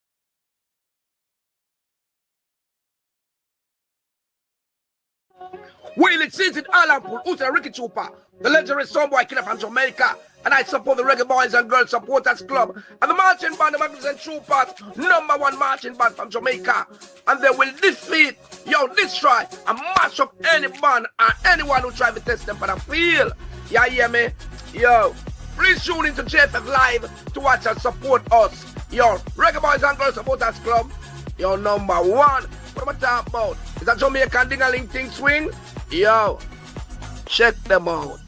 Well, it season Alan Pool, who's a Ricky Trooper, the legendary Someboy killer from Jamaica, and I support the Reggae Boys and Girls Supporters Club, and the marching band, the Magnificent Troopers, #1 marching band from Jamaica, and they will defeat, destroy, and mash up any band or anyone who try to test them for the field. Yeah, hear me? Yo, please tune into JFF Live to watch and support us. Yo, Reggae Boys and Girls Supporters Club, yo, #1. What am I talking about? Is that Jamaican ding-a-ling thing swing? Yo, check them out.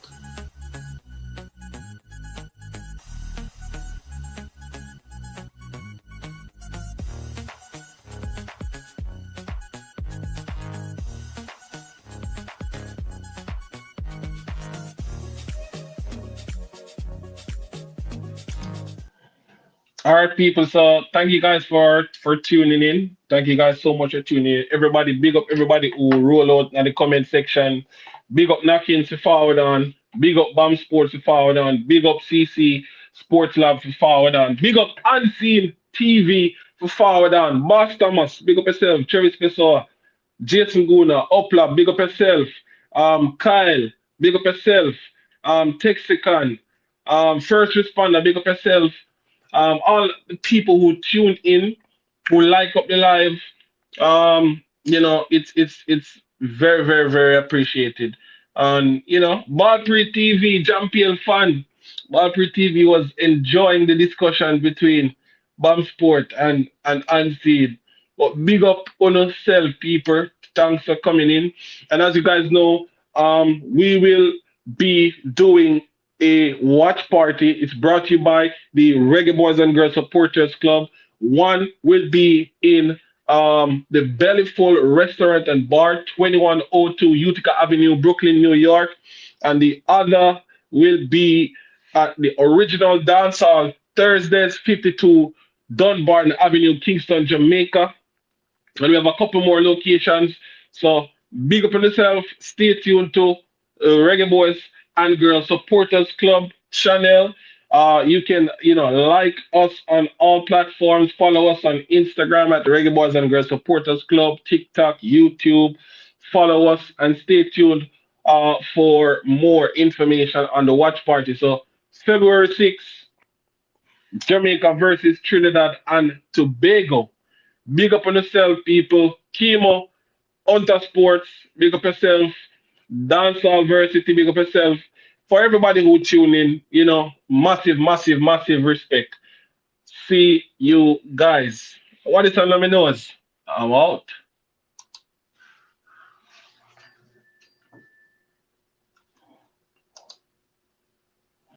All right, people. So thank you guys for tuning in. Thank you guys so much for tuning in. Everybody, big up everybody who roll out in the comment section. Big up Knockins for forward on. Big up BAM Sports for forward on. Big up CC Sports Lab for forward on. Big up Unseen TV for forward on. Boss Thomas, big up yourself. Travis Pessoa, Jason Guna, Upla, big up yourself. Kyle, big up yourself. Texican, First Responder, big up yourself. All the people who tuned in, who like up the live, it's very, very, very appreciated. And Ballpree TV, Champion fan, Ballpree TV was enjoying the discussion between Bam Sport and Anseed. But big up on yourself, people. Thanks for coming in. And as you guys know, we will be doing a watch party. It's brought to you by the Reggae Boys and Girls Supporters Club. One will be in the Bellyful Restaurant and Bar, 2102 Utica Avenue, Brooklyn, New York. And the other will be at the original dance hall, Thursdays, 52 Dunbarton Avenue, Kingston, Jamaica. And we have a couple more locations. So big up on yourself. Stay tuned to Reggae Boys and Girls Supporters Club channel. You can, like us on all platforms. Follow us on Instagram at Reggae Boys and Girls Supporters Club, TikTok, YouTube. Follow us and stay tuned for more information on the watch party. So February 6th, Jamaica versus Trinidad and Tobago. Big up on yourself, people. Chemo, Hunter Sports, big up yourself. Dancehall Varsity, big up yourself. For everybody who tune in, massive, massive, massive respect. See you guys. What is on my nose? I'm out.